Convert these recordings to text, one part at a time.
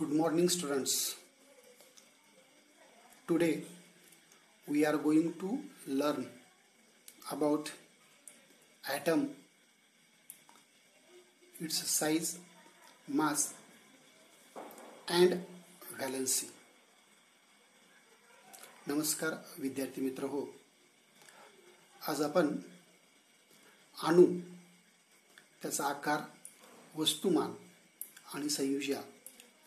Good morning, students. Today we are going to learn about atom, its size, mass and valency. नमस्कार विद्यार्थी मित्र हो. आज आपण अणु, त्याचा आकार, वस्तुमान आणि संयुजा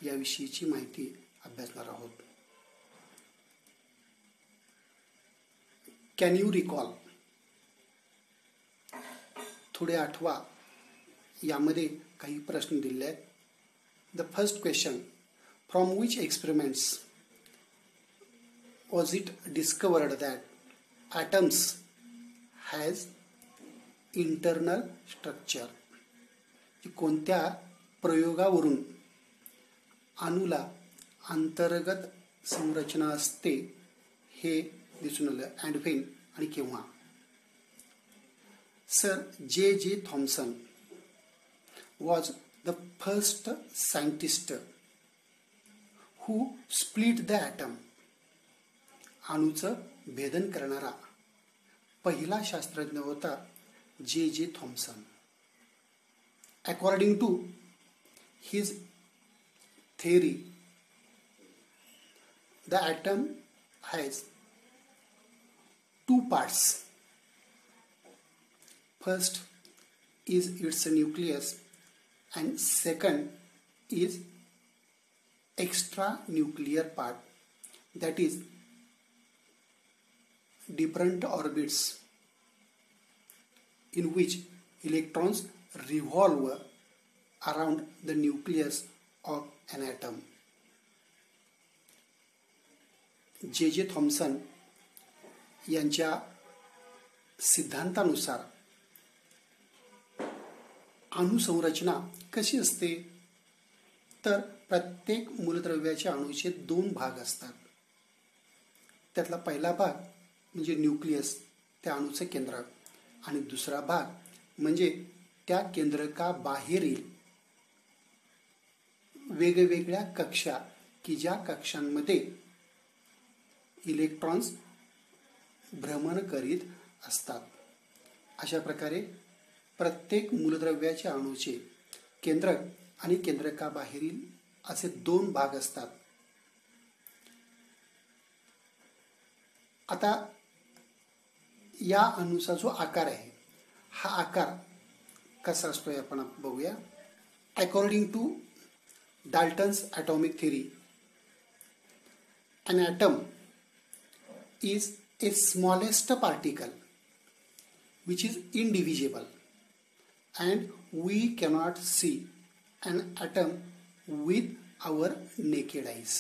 याविषयीची माहिती अभ्यासणार आहोत. Can you recall? थोडे आठवा. यामध्ये काही प्रश्न दिले आहेत. The first question, from which experiments was it discovered that atoms has internal structure? कोणत्या प्रयोगावरून अणुला अंतर्गत संरचना असते हे दिसून आलं, अँड व्हेन आणि केव्हा? Sir J Thomson was the first scientist who split the atom. अणुचं भेदन करणारा पहिला शास्त्रज्ञ होता J Thomson. According to his theory, the atom has two parts. First is its nucleus and second is extranuclear part, that is different orbits in which electrons revolve around the nucleus of an atom. J Thomson यांच्या सिद्धांतानुसार अणुसंरचना कशी असते? तर प्रत्येक मूलद्रव्याच्या अणूचे दोन भाग असतात. त्यातला पहिला भाग म्हणजे न्यूक्लियस, त्या अणूचं केंद्र, आणि दुसरा भाग म्हणजे त्या केंद्रका बाहेरील वेगवेगळ्या कक्षा, की ज्या कक्षांमध्ये इलेक्ट्रॉन्स भ्रमण करीत असतात. अशा प्रकारे प्रत्येक मूलद्रव्याच्या अणूचे केंद्रक आणि केंद्रका बाहेरील असे दोन भाग असतात. आता या अणूचा जो आकार आहे, हा आकार कसा असतो हे आपण बघूया. According to Dalton's atomic theory, an atom is a smallest particle which is indivisible and we cannot see an atom with our naked eyes.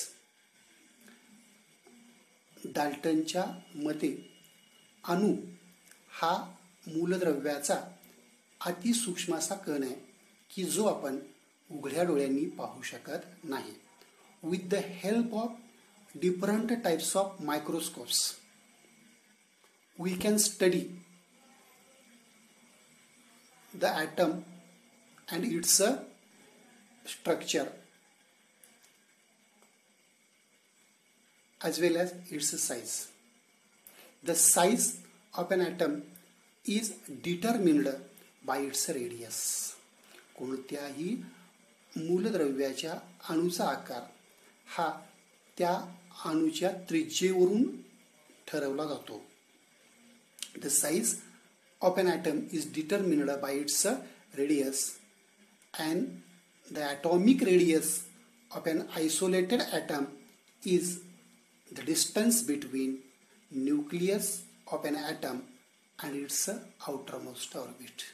डाल्टनच्या मते अणु हा मूलद्रव्याचा अतिसूक्ष्म असा कण आहे की जो आपण उघड्या डोळ्यांनी पाहू शकत नाही. With the help of different types of microscopes we can study the atom and its structure as well as its size. The size of an atom is determined by its radius. कोणत्याही मूलद्रव्याच्या अणूचा आकार हा त्या अणूच्या त्रिज्येवरून ठरवला जातो. The size of an atom is determined by its radius and the atomic radius of an isolated atom is the distance between nucleus of an atom and its outermost orbit.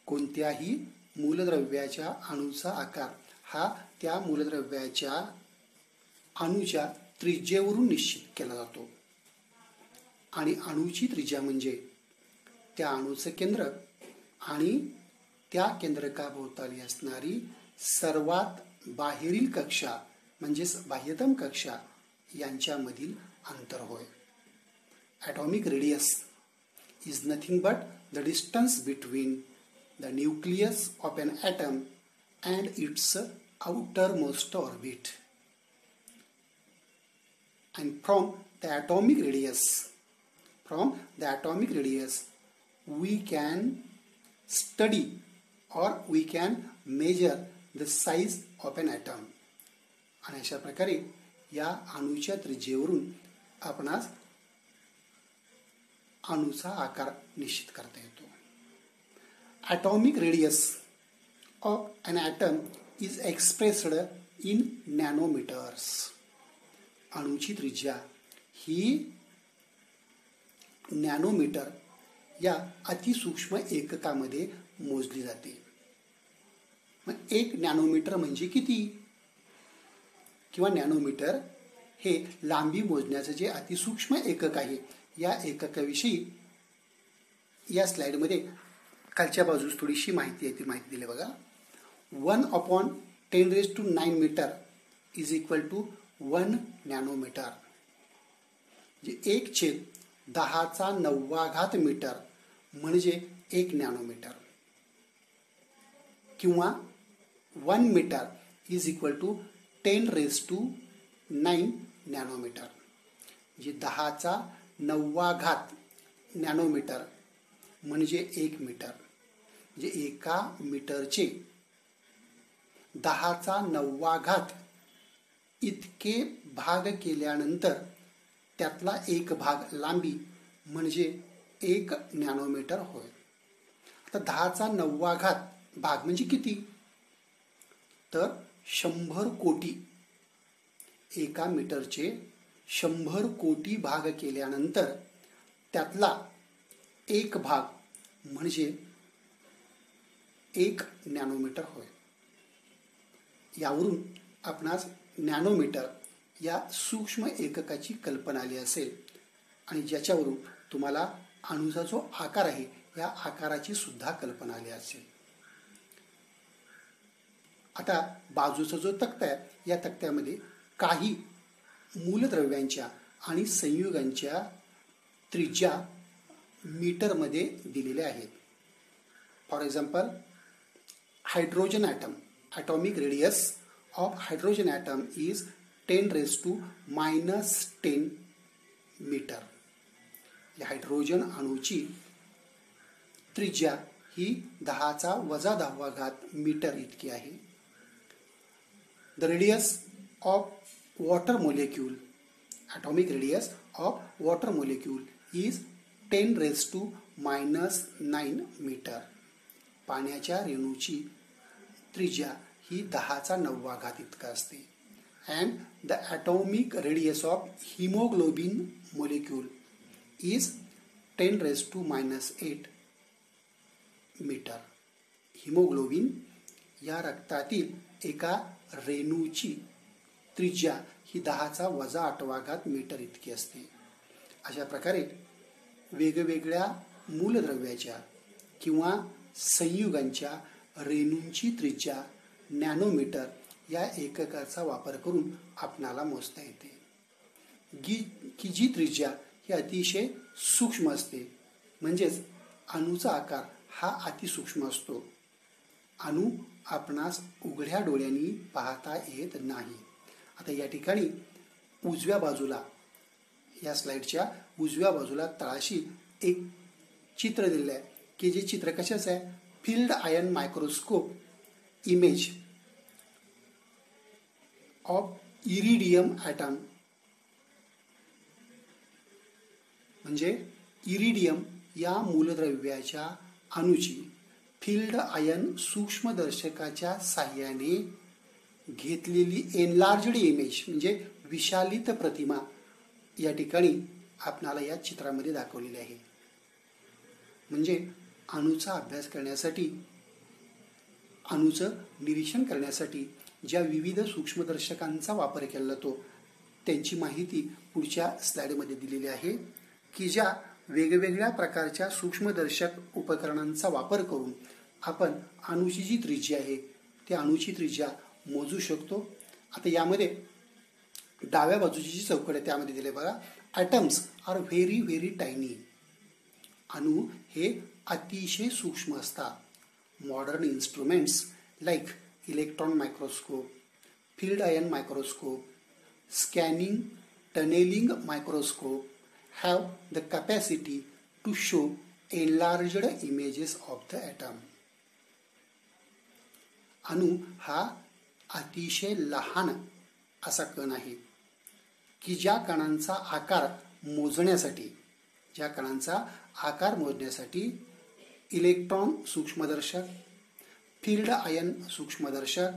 कोणत्याही मूलद्रव्याच्या अणूचा आकार हा त्या मूलद्रव्याच्या अणूच्या त्रिज्येवरून निश्चित केला जातो. आणि अणूची त्रिज्या म्हणजे त्या अणूचं केंद्र आणि त्या केंद्रकाभोवताली असणारी सर्वात बाहेरील कक्षा म्हणजेच बाह्यतम कक्षा यांच्यामधील अंतर होय. Atomic radius is nothing but the distance between the nucleus of an atom and its outermost orbit. And from the atomic radius, we can study or we can measure the size of an atom. आणि अशा प्रकारे या अणूच्या त्रिज्येवरून आपणास अणूचा आकार निश्चित करता येतो. Atomic radius of an atom is expressed in nanometers. अणूची त्रिज्या ही नॅनोमीटर या अतिसूक्ष्म एककामध्ये मोजली जाते. मग 1 नॅनोमीटर म्हणजे किती? किंवा नॅनोमीटर हे लांबी मोजण्याचं जे अतिसूक्ष्म एकक आहे, या एककाविषयी या स्लाइडमध्ये खालच्या बाजूस थोडीशी माहिती आहे, ती माहिती दिली बघा. 1/10⁹ metre is equal to 1 nanometre. जे 1/10⁹ मीटर म्हणजे 1 नॅनोमीटर. किंवा 1 metre is equal to 10⁹ nanometre. जे 10⁹ नॅनोमीटर म्हणजे 1 मीटर. जे एका मीटरचे 10⁹ इतके भाग केल्यानंतर त्यातला एक भाग लांबी म्हणजे 1 नॅनोमीटर होय. आता 10⁹ भाग म्हणजे किती? तर 100 कोटी. एका मीटरचे 100 कोटी भाग केल्यानंतर त्यातला एक भाग म्हणजे 1 नॅनोमीटर होय. यावरून आपणास नॅनोमीटर या सूक्ष्म एककाची कल्पना आली असेल आणि ज्याच्यावरून तुम्हाला अणूचा जो आकार आहे या आकाराची सुद्धा कल्पना आली असेल. आता बाजूचा जो तक्ता आहे या तक्त्यामध्ये काही मूलद्रव्यांच्या आणि संयुगांच्या त्रिज्या मीटरमध्ये दिलेल्या आहेत. For example, hydrogen atom, atomic radius of hydrogen atom is 10⁻⁻10 metre. या हायड्रोजन अणूची त्रिज्या ही 10⁻⁻10 मीटर इतकी आहे. The radius of water molecule, atomic radius of water molecule is 10⁻⁹ metre. पाण्याच्या रेणूची त्रिज्या ही 10⁹ इतका असते. And the atomic radius of haemoglobin molecule is 10⁻⁸ metre. Haemoglobin या रक्तातील एका रेणूची त्रिज्या ही 10⁻⁸ मीटर इतकी असते. अशा प्रकारे वेगवेगळ्या मूलद्रव्याच्या किंवा संयुगांच्या रेणूंची त्रिज्या नॅनोमीटर या एककाचा वापर करून आपणाला मोजता येते. की जी त्रिज्या ही अतिशय सूक्ष्म असते. म्हणजेच अणूचा आकार हा अतिसूक्ष्म असतो. अणू आपणास उघड्या डोळ्यांनी पाहता येत नाही. आता या ठिकाणी उजव्या बाजूला, या स्लाइडच्या उजव्या बाजूला तळाशी एक चित्र दिलेलं आहे की जे चित्र कशाचं आहे? Field ion microscope image of iridium atom. म्हणजे इरिडियम या मूलद्रव्याच्या अणूची फील्ड आयन सूक्ष्मदर्शकाच्या साहाय्याने घेतलेली एनलार्जड इमेज म्हणजे विशालित प्रतिमा या ठिकाणी आपणाला या चित्रामध्ये दाखवलेली आहे. म्हणजे अणूचा अभ्यास करण्यासाठी, अणूचं निरीक्षण करण्यासाठी ज्या विविध सूक्ष्मदर्शकांचा वापर केला जातो त्यांची माहिती पुढच्या स्लाइडमध्ये दिलेली आहे की ज्या वेगवेगळ्या प्रकारच्या सूक्ष्मदर्शक उपकरणांचा वापर करून आपण अणूची जी त्रिज्या आहे त्या अणूची त्रिज्या मोजू शकतो. आता यामध्ये डाव्या बाजूची जी चौकट आहे त्यामध्ये दिले बघा, atoms are very very tiny. अणू हे अतिशय सूक्ष्म असतात. Modern instruments like electron microscope, field ion microscope, scanning, tunneling microscope have the capacity to show enlarged images of the atom. अणु हा अतिशय लहान असा कण आहे की ज्या कणांचा आकार मोजण्यासाठी इलेक्ट्रॉन सूक्ष्मदर्शक, फील्ड आयन सूक्ष्मदर्शक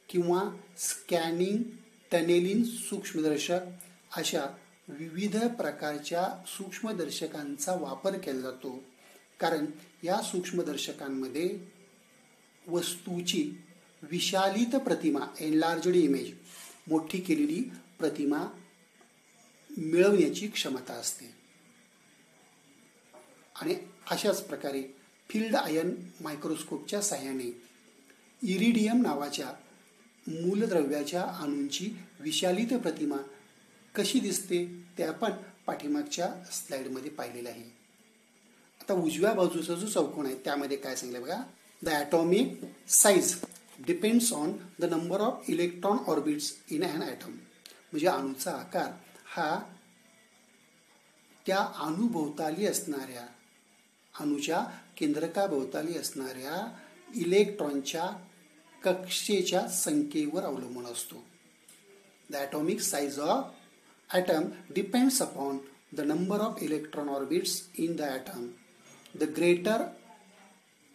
किंवा स्कॅनिंग, टनेलिंग सूक्ष्मदर्शक अशा विविध प्रकारच्या सूक्ष्मदर्शकांचा वापर केला जातो. कारण या सूक्ष्मदर्शकांमध्ये वस्तूची विशालित प्रतिमा, एनलार्जड इमेज, मोठी केलेली प्रतिमा मिळवण्याची क्षमता असते. आणि अशाच प्रकारे फील्ड आयन मायक्रोस्कोपच्या साहाय्याने इरिडियम नावाच्या मूलद्रव्याच्या अणूंची विशालित प्रतिमा कशी दिसते ते आपण पाठीमागच्या स्लाइडमध्ये पाहिलेलं आहे. आता उजव्या बाजूचा जो चौकोन आहे त्यामध्ये काय सांगितलं बघा. The atomic size depends on the number of electron orbits in an atom. म्हणजे अणूचा आकार हा त्या अणुभोवताली असणाऱ्या, अणूच्या केंद्रकाभोवताली असणाऱ्या इलेक्ट्रॉनच्या कक्षेच्या संख्येवर अवलंबून असतो. The atomic size of atom depends upon the number of electron orbits in the atom. The greater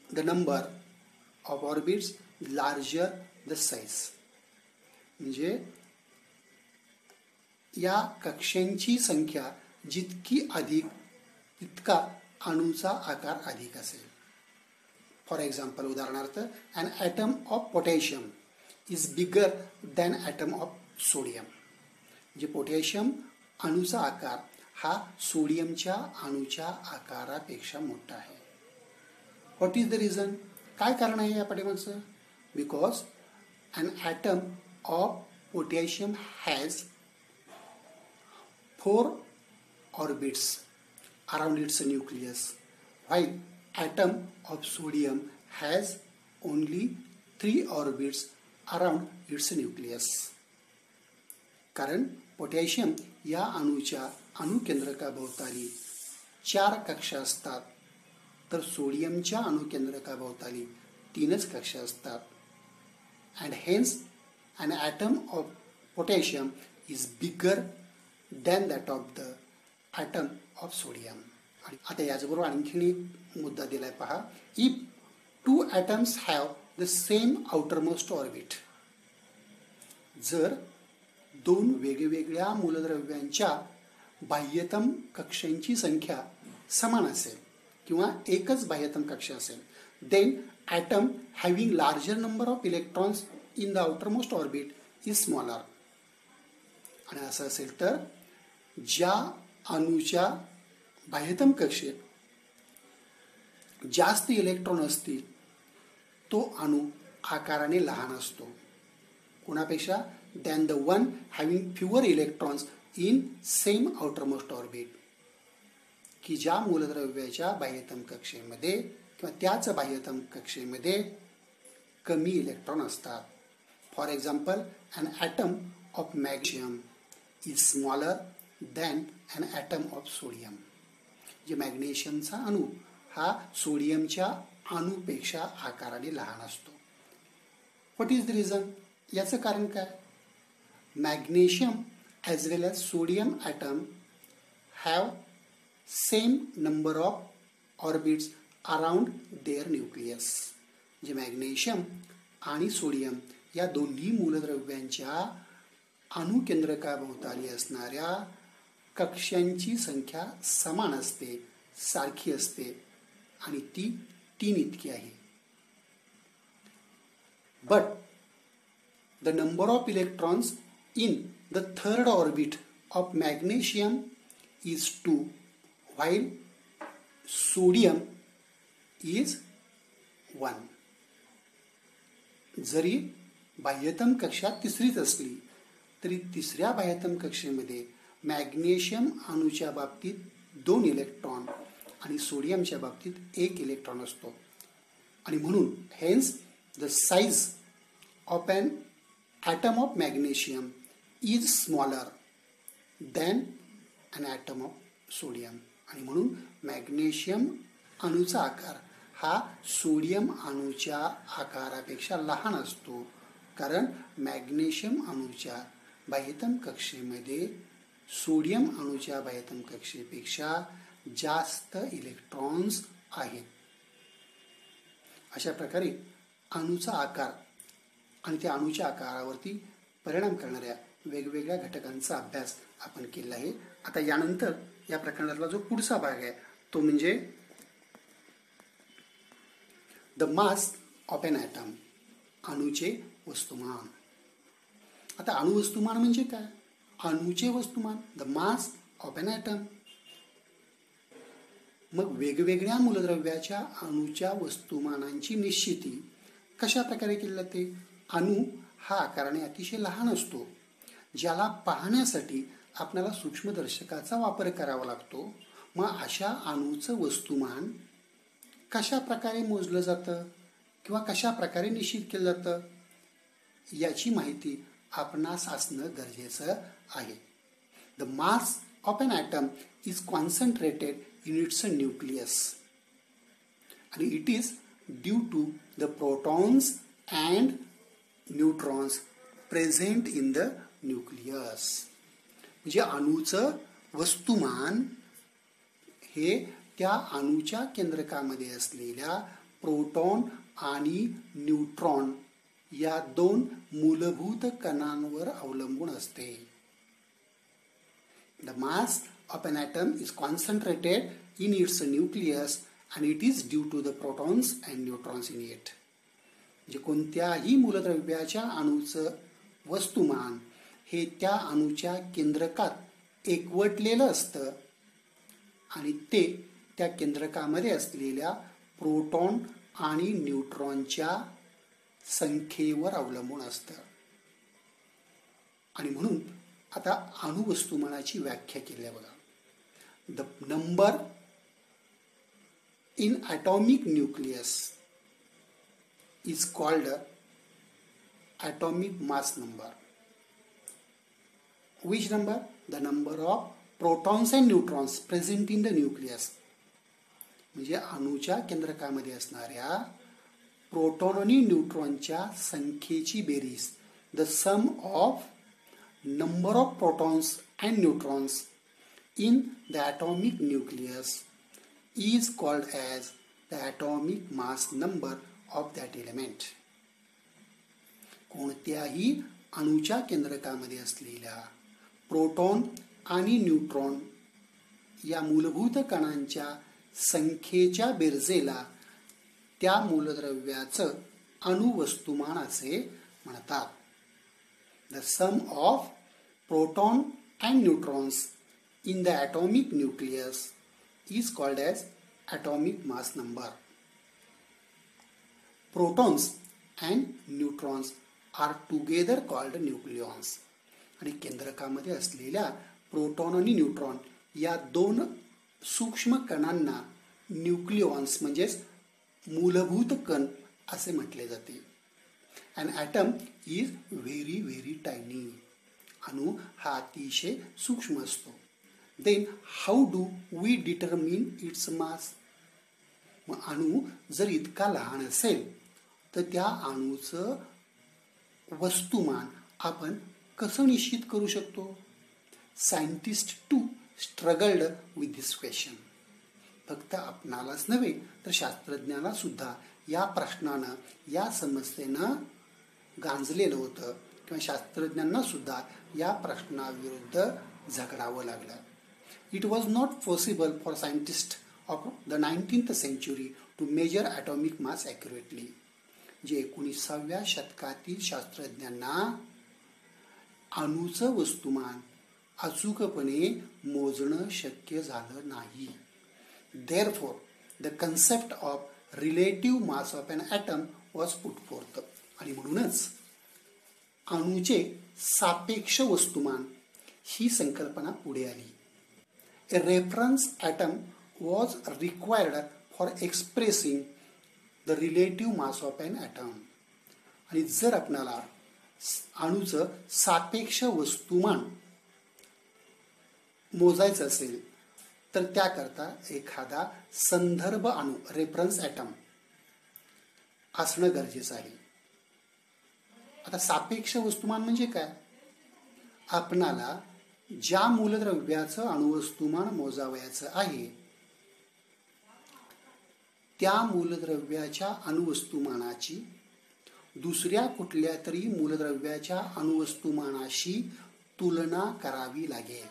the number of orbits, larger the size. म्हणजे या कक्षांची संख्या जितकी अधिक तितका अणूचा आकार अधिक असेल. फॉर एक्झाम्पल, उदाहरणार्थ, an atom of potassium is bigger than atom of sodium. जे पोटॅशियम अणूचा आकार हा सोडियमच्या अणूच्या आकारापेक्षा मोठा आहे. What is the reason? काय कारण आहे या पाठीमागचं? Because an atom of potassium has 4 orbits around its nucleus, while atom of sodium has only 3 orbits around its nucleus. कारण पोटॅशियम या अणूच्या अणुकेंद्रकाभोवताली 4 कक्षा असतात, तर सोडियमच्या अणुकेंद्रकाभोवताली 3च कक्षा असतात. And hence an atom of potassium is bigger than that of the atom of sodium. आणि आता याचबरोबर आणखीन एक मुद्दा दिलाय पहा. If 2 atoms have the same outermost orbit, जर 2 वेगवेगळ्या मूलद्रव्यांच्या बाह्यतम कक्षांची संख्या समान असेल किंवा एकच बाह्यतम कक्षा असेल, then atom having larger number of electrons in the outermost orbit is smaller. आणि असं असेल तर ज्या अणूच्या बाह्यतम कक्षेत जास्त इलेक्ट्रॉन असतील तो अणू आकाराने लहान असतो. कोणापेक्षा? Than the one having fewer electrons in same outermost orbit. की ज्या मूलद्रव्याच्या बाह्यतम कक्षेमध्ये किंवा त्याच बाह्यतम कक्षेमध्ये कमी इलेक्ट्रॉन असतात. For example, an atom of magnesium is smaller than an atom of sodium. जे मॅग्नेशियमचा अणू हा सोडियमच्या अणूपेक्षा आकाराने लहान असतो. What is the reason? याचं कारण काय? Magnesium as well as sodium atom have same number of orbits around their nucleus. जे मॅग्नेशियम आणि सोडियम या दोन्ही मूलद्रव्यांच्या अणुकेंद्रकाभोवताली असणाऱ्या कक्षांची संख्या समान असते, सारखी असते, आणि ती 3 इतकी आहे. But the number of electrons in the 3rd orbit of magnesium is 2, while sodium is 1. जरी बाह्यतम कक्षा 3रीच असली तरी 3ऱ्या बाह्यतम कक्षेमध्ये मॅग्नेशियम अणूच्या बाबतीत 2 इलेक्ट्रॉन आणि सोडियमच्या बाबतीत 1 इलेक्ट्रॉन असतो. आणि म्हणून hence the size of an atom of magnesium is smaller than an atom of sodium. आणि म्हणून मॅग्नेशियम अणूचा आकार हा सोडियम अणूच्या आकारापेक्षा लहान असतो, कारण मॅग्नेशियम अणूच्या बाह्यतम कक्षेमध्ये सोडियम अणूच्या बाह्यतम कक्षेपेक्षा जास्त इलेक्ट्रॉन्स आहेत. अशा प्रकारे अणूचा आकार आणि त्या अणूच्या आकारावरती परिणाम करणाऱ्या वेगवेगळ्या घटकांचा अभ्यास आपण केला आहे. आता यानंतर या प्रकरणातला जो पुढचा भाग आहे तो म्हणजे the mass of an atom, अणूचे वस्तुमान. आता अणुवस्तुमान म्हणजे काय? अणूचे वस्तुमान, the mass of an atom. मग वेगवेगळ्या मूलद्रव्याच्या अणूच्या वस्तुमानांची निश्चिती कशा प्रकारे केली जाते? अणू हा आकाराने अतिशय लहान असतो, ज्याला पाहण्यासाठी आपल्याला सूक्ष्मदर्शकाचा वापर करावा लागतो. मग अशा अणूचं वस्तुमान कशा प्रकारे मोजलं जातं किंवा कशा प्रकारे निश्चित केलं जातं याची माहिती आपणास असणं गरजेचं आहे. The mass of an atom is concentrated in its nucleus आणि it is due to the protons and neutrons present in the nucleus. म्हणजे अणूचं वस्तुमान हे त्या अणूच्या केंद्रकामध्ये असलेल्या प्रोटॉन आणि न्यूट्रॉन या दोन मूलभूत कणांवर अवलंबून असते. The mass of an atom is concentrated in its nucleus and it is due to the protons and neutrons in it. म्हणजे कोणत्याही मूलद्रव्याच्या अणूचं वस्तुमान हे त्या अणूच्या केंद्रकात एकवटलेलं असतं आणि ते त्या केंद्रकामध्ये असलेल्या प्रोटॉन आणि न्यूट्रॉनच्या संख्येवर अवलंबून असतं. आणि म्हणून आता अणुवस्तुमानाची व्याख्या केली आहे बघा. The number in atomic nucleus is called atomic mass number. Which number? The number of protons and neutrons present in the nucleus. म्हणजे अणूच्या केंद्रकामध्ये असणाऱ्या प्रोटॉन आणि न्यूट्रॉनच्या संख्येची बेरीज, the sum of number of protons and neutrons in the atomic nucleus is called as the atomic mass number of that element. कोणत्याही अणूच्या केंद्रकामध्ये असलेल्या प्रोटॉन आणि न्यूट्रॉन या मूलभूत कणांच्या संख्येच्या बेरजेला त्या मूलद्रव्याचं अणुवस्तुमान असे म्हणतात. The sum of proton and neutrons in the atomic nucleus is called as atomic mass number. Protons and neutrons are together called nucleons. आणि केंद्रकामध्ये असलेल्या प्रोटॉन आणि न्यूट्रॉन या दोन सूक्ष्म कणांना न्यूक्लिऑन्स म्हणजेच मूलभूत कण असे म्हटले जाते. An atom is very very tiny. अणू हा अतिशय सूक्ष्म असतो. Then how do we determine its mass? मग अणू जर इतका लहान असेल तर त्या अणूचं वस्तुमान आपण कसं निश्चित करू शकतो? Scientist too struggled with this question. फक्त आपणालाच नव्हे तर शास्त्रज्ञांना सुद्धा या प्रश्नानं या समस्येनं गांजलेलं होतं किंवा शास्त्रज्ञांना सुद्धा या प्रश्नाविरुद्ध झगडावं लागलं. It was not possible for scientist of the 19th century to measure atomic mass accurately. जे 19व्या शतकातील शास्त्रज्ञांना अणूचं वस्तुमान अचूकपणे मोजणं शक्य झालं नाही. Therefore, the concept of relative mass of an atom was put forth. आणि म्हणूनच अणूचे सापेक्ष वस्तुमान ही संकल्पना पुढे आली. A reference atom was required for expressing the relative mass of an atom. आणि जर आपणाला अणूचं सापेक्ष वस्तुमान मोजायचं असेल तर त्याकरता एखादा संदर्भ अणू रेफरन्स ॲटम असणं गरजेचं आहे. आता सापेक्ष वस्तुमान म्हणजे काय? आपणाला ज्या मूलद्रव्याचं अणुवस्तुमान मोजावयाचं आहे त्या मूलद्रव्याच्या अणुवस्तुमानाची दुसऱ्या कुठल्या तरी मूलद्रव्याच्या अणुवस्तुमानाशी तुलना करावी लागेल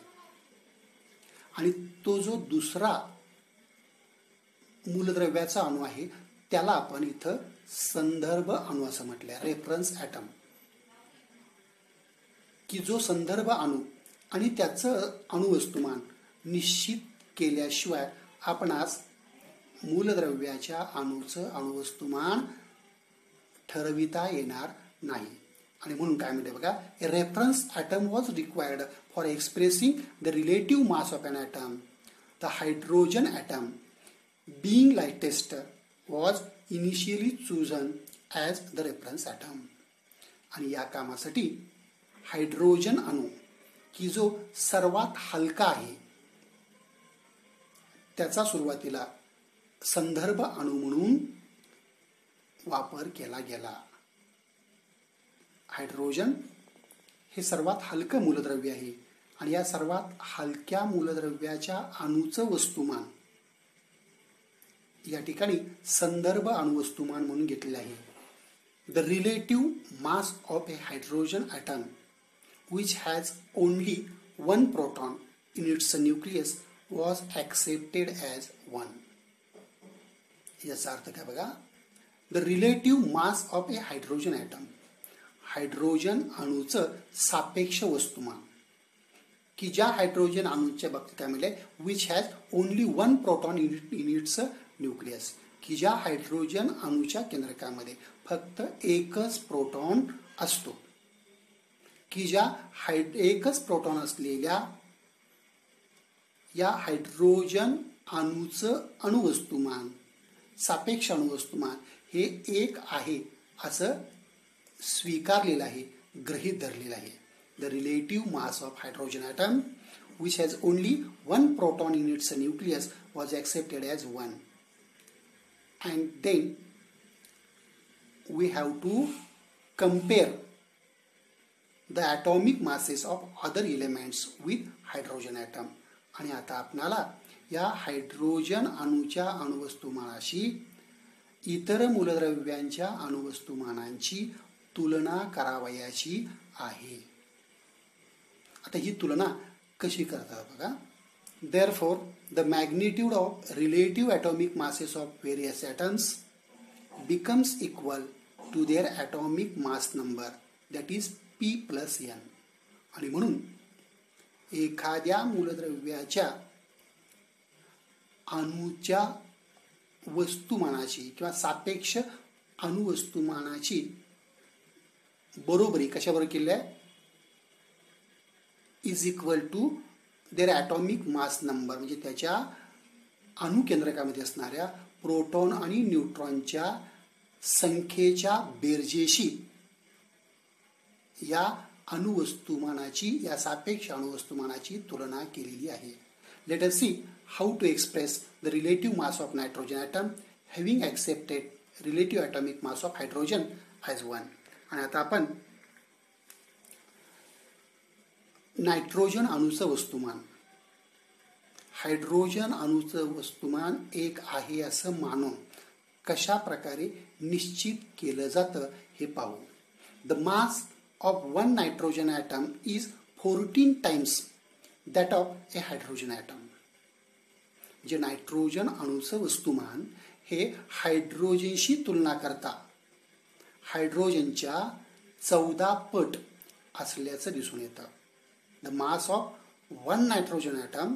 आणि तो जो दुसरा मूलद्रव्याचा अणू आहे त्याला आपण इथं संदर्भ अणू असं म्हटलंय, रेफरन्स ॲटम. की जो संदर्भ अणू आणि त्याचं अणुवस्तुमान निश्चित केल्याशिवाय आपणास मूलद्रव्याच्या अणूचं अणुवस्तुमान ठरविता येणार नाही. आणि म्हणून काय म्हणते बघा, a reference atom was required for expressing the relative mass of an atom. The hydrogen atom being lightest was initially chosen as the reference atom. आणि या कामासाठी हायड्रोजन अणू की जो सर्वात हलका आहे त्याचा सुरुवातीला संदर्भ अणू म्हणून वापर केला गेला. हायड्रोजन हे सर्वात हलकं मूलद्रव्य आहे आणि या सर्वात हलक्या मूलद्रव्याच्या अणूचं वस्तुमान या ठिकाणी संदर्भ अणुवस्तुमान म्हणून घेतलेले आहे. The relative mass of a hydrogen atom which has only one proton in its nucleus was accepted as one. याचा अर्थ काय बघा, the relative mass of a hydrogen atom, hydrogen अणूचं सापेक्ष वस्तुमान की ज्या हायड्रोजन अणूच्या बाबतीत काय म्हणले, which has only one proton in its nucleus, की ज्या हायड्रोजन अणूच्या केंद्रकामध्ये फक्त एकच प्रोटॉन असतो, की ज्या एकच प्रोटॉन असलेल्या या हायड्रोजन अणूचं अणुवस्तुमान सापेक्ष अणुवस्तुमान हे एक आहे असं स्वीकारलेलं आहे, गृहीत धरलेलं आहे. The relative mass of hydrogen atom which has only one proton in its nucleus was accepted as one. And then we have to compare the atomic masses of other elements with hydrogen atom. आणि आता आपणाला या hydrogen अणूच्या अणुवस्तुमानाशी इतर मूलद्रव्यांच्या अणुवस्तुमानांची तुलना करावयाची आहे. आता ही तुलना कशी करतात बघा. Therefore, the magnitude of relative atomic masses of various atoms becomes equal to their atomic mass number, that is P plus N. आणि म्हणून एखाद्या मूलद्रव्याच्या अणूच्या वस्तुमानाची किंवा सापेक्ष अणुवस्तुमानाची बरोबरी कशाबरोबर केली आहे, is equal to their atomic mass number, म्हणजे त्याच्या अणुकेंद्रकामध्ये असणाऱ्या प्रोटॉन आणि न्यूट्रॉनच्या संख्येच्या बेरजेशी या अणुवस्तुमानाची या सापेक्ष अणुवस्तुमानाची तुलना केलेली आहे. Let us see how to express the relative mass of nitrogen atom having accepted relative atomic mass of hydrogen as one. आणि आता आपण नायट्रोजन अणूचं वस्तुमान हायड्रोजन अणूचं वस्तुमान एक आहे असं मानून कशा प्रकारे निश्चित केलं जातं हे पाहू. The mass of one nitrogen atom is 14 times that of a hydrogen atom. जे नायट्रोजन अणूचं वस्तुमान हे हायड्रोजनशी तुलना करता हायड्रोजनच्या 14 पट असल्याचं दिसून येतं. The mass of one nitrogen atom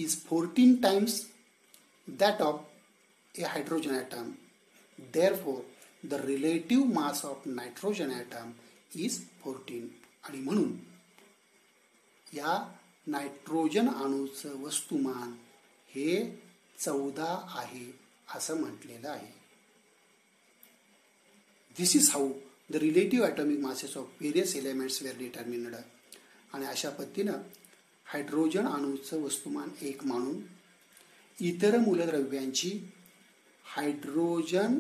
is 14 times that of a hydrogen atom. Therefore, the relative mass of nitrogen atom is 14. आणि म्हणून या नायट्रोजन अणूचं वस्तुमान हे 14 आहे असं म्हटलेलं आहे. This is how the relative atomic masses of various elements were determined. आणि अशा पद्धतीनं हायड्रोजन अणूचं वस्तुमान 1 मानून इतर मूलद्रव्यांची हायड्रोजन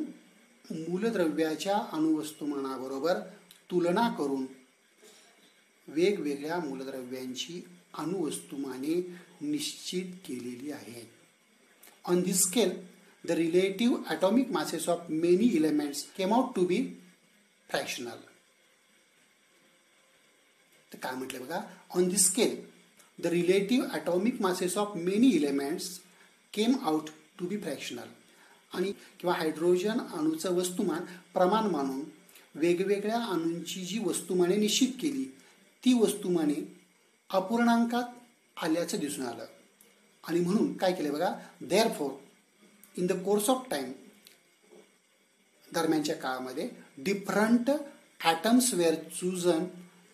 मूलद्रव्याच्या अणुवस्तुमानाबरोबर तुलना करून वेगवेगळ्या मूलद्रव्यांची अणुवस्तुमाने निश्चित केलेली आहेत. On this scale the relative atomic masses of many elements came out to be fractional. तर काय म्हटलं बघा, on this scale the relative atomic masses of many elements came out to be fractional. आणि किंवा हायड्रोजन अणूचं वस्तुमान प्रमाण मानून वेगवेगळ्या अणूंची जी वस्तुमाने निश्चित केली ती वस्तुमाने अपूर्णांकात आल्याचं दिसून आलं. आणि म्हणून काय केलं बघा, therefore in the course of time, दरम्यानच्या काळामध्ये different atoms were chosen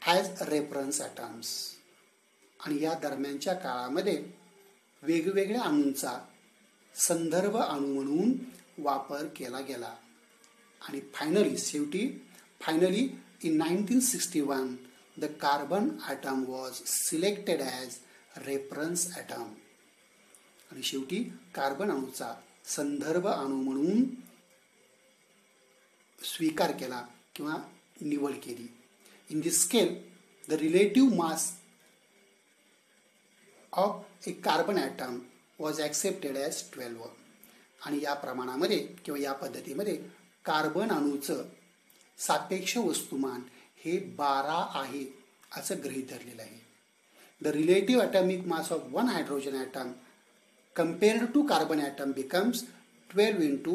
as reference atoms. आणि या दरम्यानच्या काळामध्ये वेगवेगळ्या अणूंचा संदर्भ अणू म्हणून वापर केला गेला. आणि finally in 1961 the carbon atom was selected as reference atom. आणि शेवटी कार्बन अणूचा संदर्भ अणू म्हणून स्वीकार केला किंवा निवड केली. In this scale the relative mass of a carbon atom was accepted as 12. आणि या प्रमाणामध्ये किंवा या पद्धतीमध्ये कार्बन अणूचं सापेक्ष वस्तुमान हे 12 आहे असं गृहीत धरलेलं आहे. The relative atomic mass of one hydrogen atom compared to carbon atom becomes 12 into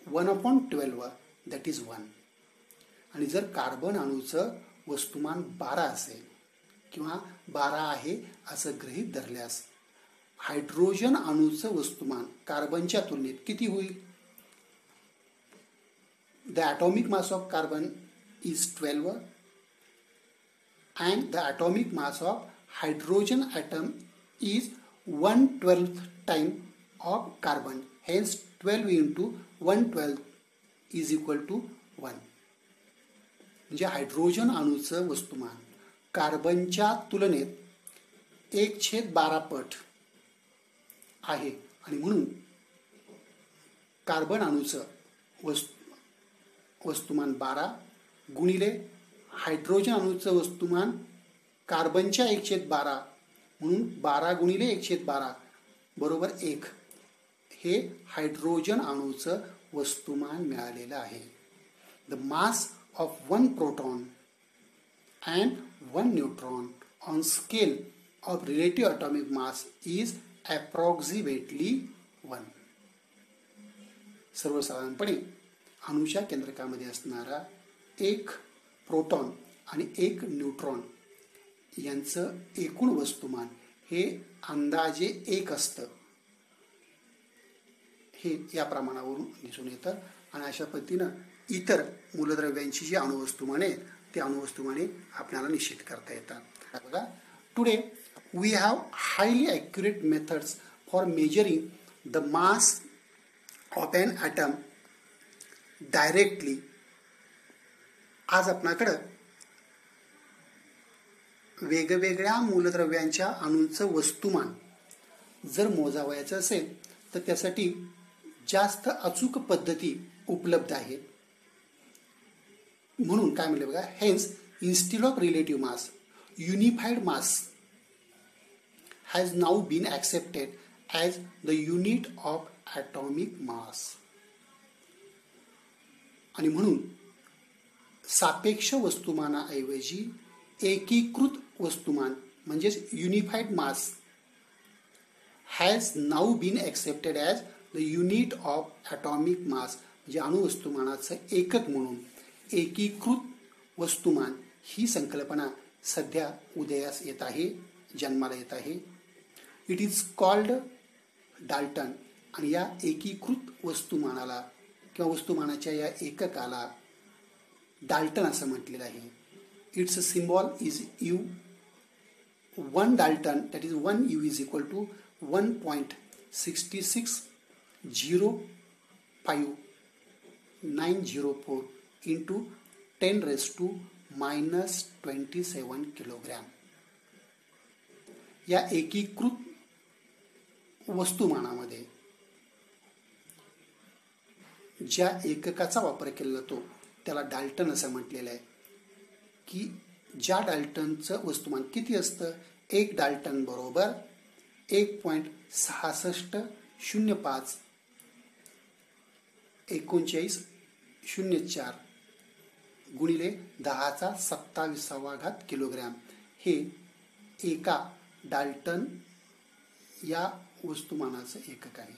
1/12 that is 1. आणि जर कार्बन अणूचं वस्तुमान 12 असेल किंवा 12 आहे असं गृहीत धरल्यास हायड्रोजन अणूचं वस्तुमान कार्बनच्या तुलनेत किती होईल? The atomic mass of carbon is 12 and the atomic mass of hydrogen atom is 1/12 time of carbon. Hence 12 into 1/12 is equal to 1. म्हणजे हायड्रोजन अणूचं वस्तुमान कार्बनच्या तुलनेत 1/12 पट आहे. आणि म्हणून कार्बन अणूचं वस्तुमान 12 गुणिले हायड्रोजन अणूचं वस्तुमान कार्बनच्या 1/12 म्हणून 12 गुणिले 1/12 बरोबर 1 हे हायड्रोजन अणूचं वस्तुमान मिळालेलं आहे. The mass of one proton and one neutron on scale of relative atomic mass is approximately 1. सर्वसाधारणपणे अणूच्या केंद्रकामध्ये असणारा एक प्रोटॉन आणि एक न्यूट्रॉन यांचं एकूण वस्तुमान हे अंदाजे 1 असतं. हे या प्रमाणावरून दिसून येतं. आणि अशा पद्धतीनं इतर मूलद्रव्यांची जी अणुवस्तुमाने आहेत ते अणुवस्तुमाने आपल्याला निश्चित करता येतात. बघा, today we have highly accurate methods for measuring the mass of an atom directly. आज आपणाकडं वेगवेगळ्या मूलद्रव्यांच्या अणूंचं वस्तुमान जर मोजावयाचं असेल तर त्यासाठी जास्त अचूक पद्धती उपलब्ध आहेत. म्हणून काय म्हणले बघा, hence instead of relative mass unified mass has now been accepted as the unit of atomic mass. आणि म्हणून सापेक्ष वस्तुमानाऐवजी एकीकृत वस्तुमान म्हणजेच unified mass has now been accepted as the unit of atomic mass. म्हणजे अणुवस्तुमानाचं एकक म्हणून एकीकृत वस्तुमान ही संकल्पना सध्या उदयास येत आहे, जन्माला येत आहे. It is called Dalton. आणि या एकीकृत वस्तुमानाला किंवा वस्तुमानाच्या या एककाला डाल्टन असं म्हटलेलं आहे. Its symbol is U. 1 dalton that is 1 U is equal to 1.6605904 into 10⁻⁻27 kilogram. या एकीकृत वस्तुमानामध्ये ज्या एककाचा वापर केला जातो त्याला डाल्टन असं म्हटलेलं आहे. की ज्या डाल्टनचं वस्तुमान किती असतं, 1 डाल्टन बरोबर 1.6605 3904 गुणिले 10⁻27 किलोग्रॅम हे एका डाल्टन या वस्तुमानाचं एकक आहे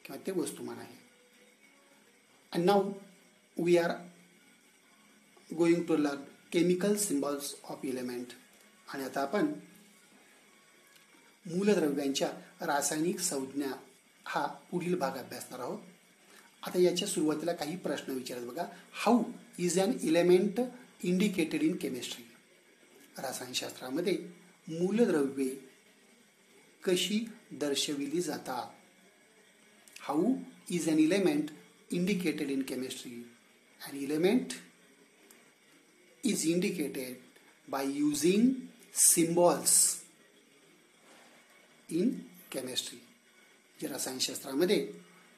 किंवा ते वस्तुमान आहे. And now we are going to learn chemical symbols of element. आणि आता आपण मूलद्रव्यांच्या रासायनिक संज्ञा हा पुढील भाग अभ्यासणार आहोत. आता याच्या सुरुवातीला काही प्रश्न विचारत बघा. How is an element indicated in chemistry. रसायनशास्त्रामध्ये मूलद्रव्ये कशी दर्शविली जातात. How is an element indicated in chemistry. An element is indicated by using symbols in chemistry. जे रसायनशास्त्रामध्ये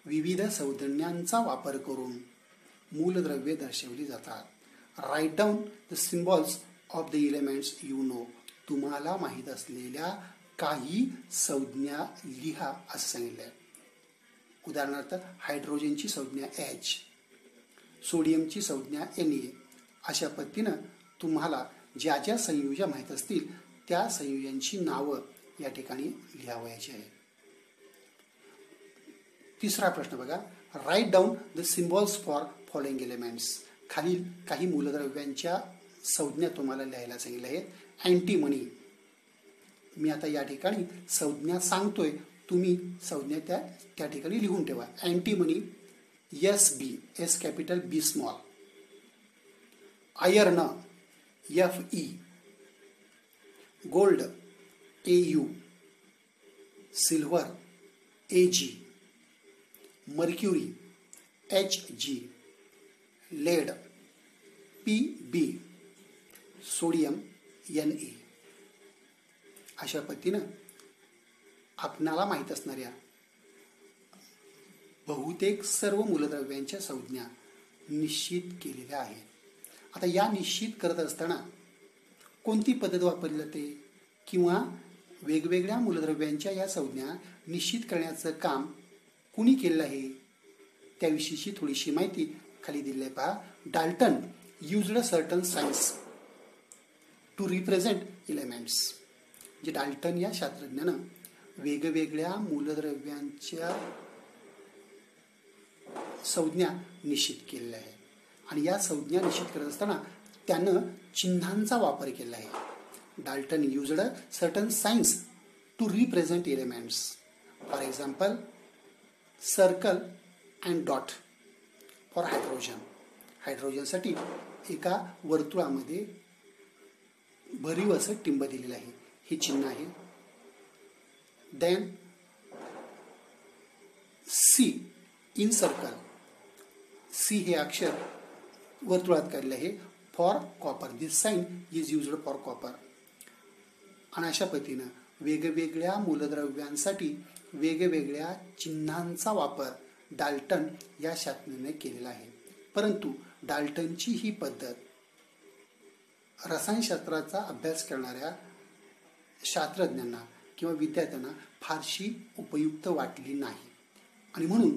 विविध संज्ञांचा वापर करून मूलद्रव्ये दर्शवली जातात. Write down the symbols of the elements you know. तुम्हाला माहीत असलेल्या काही संज्ञा लिहा असं सांगितलं आहे. उदाहरणार्थ हायड्रोजनची संज्ञा H, सोडियमची संज्ञा Na. अशा पद्धतीनं तुम्हाला ज्या ज्या संयुजा माहीत असतील त्या संयुजांची नावं या ठिकाणी लिहावयाची आहे. तिसरा प्रश्न बघा. Write down the symbols for following elements. खालील काही मूलद्रव्यांच्या संज्ञा तुम्हाला लिहायला सांगितल्या आहेत. अँटीमनी. मी आता या ठिकाणी संज्ञा सांगतोय, तुम्ही संज्ञा त्या ठिकाणी लिहून ठेवा. Antimony SB, S capital B small. Iron FE, gold AU, silver AG, mercury HG, lead PB, sodium Na. अशा पद्धतीनं आपणाला माहीत असणाऱ्या बहुतेक सर्व मूलद्रव्यांच्या संज्ञा निश्चित केलेल्या आहेत. आता या निश्चित करत असताना कोणती पद्धत वापरली जाते किंवा वेगवेगळ्या मूलद्रव्यांच्या या संज्ञा निश्चित करण्याचं काम कुणी केलं आहे त्याविषयीची थोडीशी माहिती खाली दिली आहे पहा. Dalton used certain signs to represent elements. जे डाल्टन या शास्त्रज्ञानं वेगवेगळ्या मूलद्रव्यांच्या संज्ञा निश्चित केलेल्या आहे आणि या संज्ञा निश्चित करत असताना त्यानं चिन्हांचा वापर केला आहे. Dalton used certain signs to represent elements. For example circle and dot for hydrogen. हायड्रोजनसाठी एका वर्तुळामध्ये भरीव असं टिंब दिलेलं आहे, हे चिन्ह आहे. Then C in circle. C हे अक्षर वर्तुळात काढले आहे. For copper. This sign is used for copper. आणि अशा पद्धतीनं वेगवेगळ्या मूलद्रव्यांसाठी वेगवेगळ्या चिन्हांचा वापर डाल्टन या शास्त्रज्ञाने केलेला आहे. परंतु डाल्टनची ही पद्धत रसायनशास्त्राचा अभ्यास करणाऱ्या शास्त्रज्ञांना किंवा विद्यार्थ्यांना फारशी उपयुक्त वाटली नाही आणि म्हणून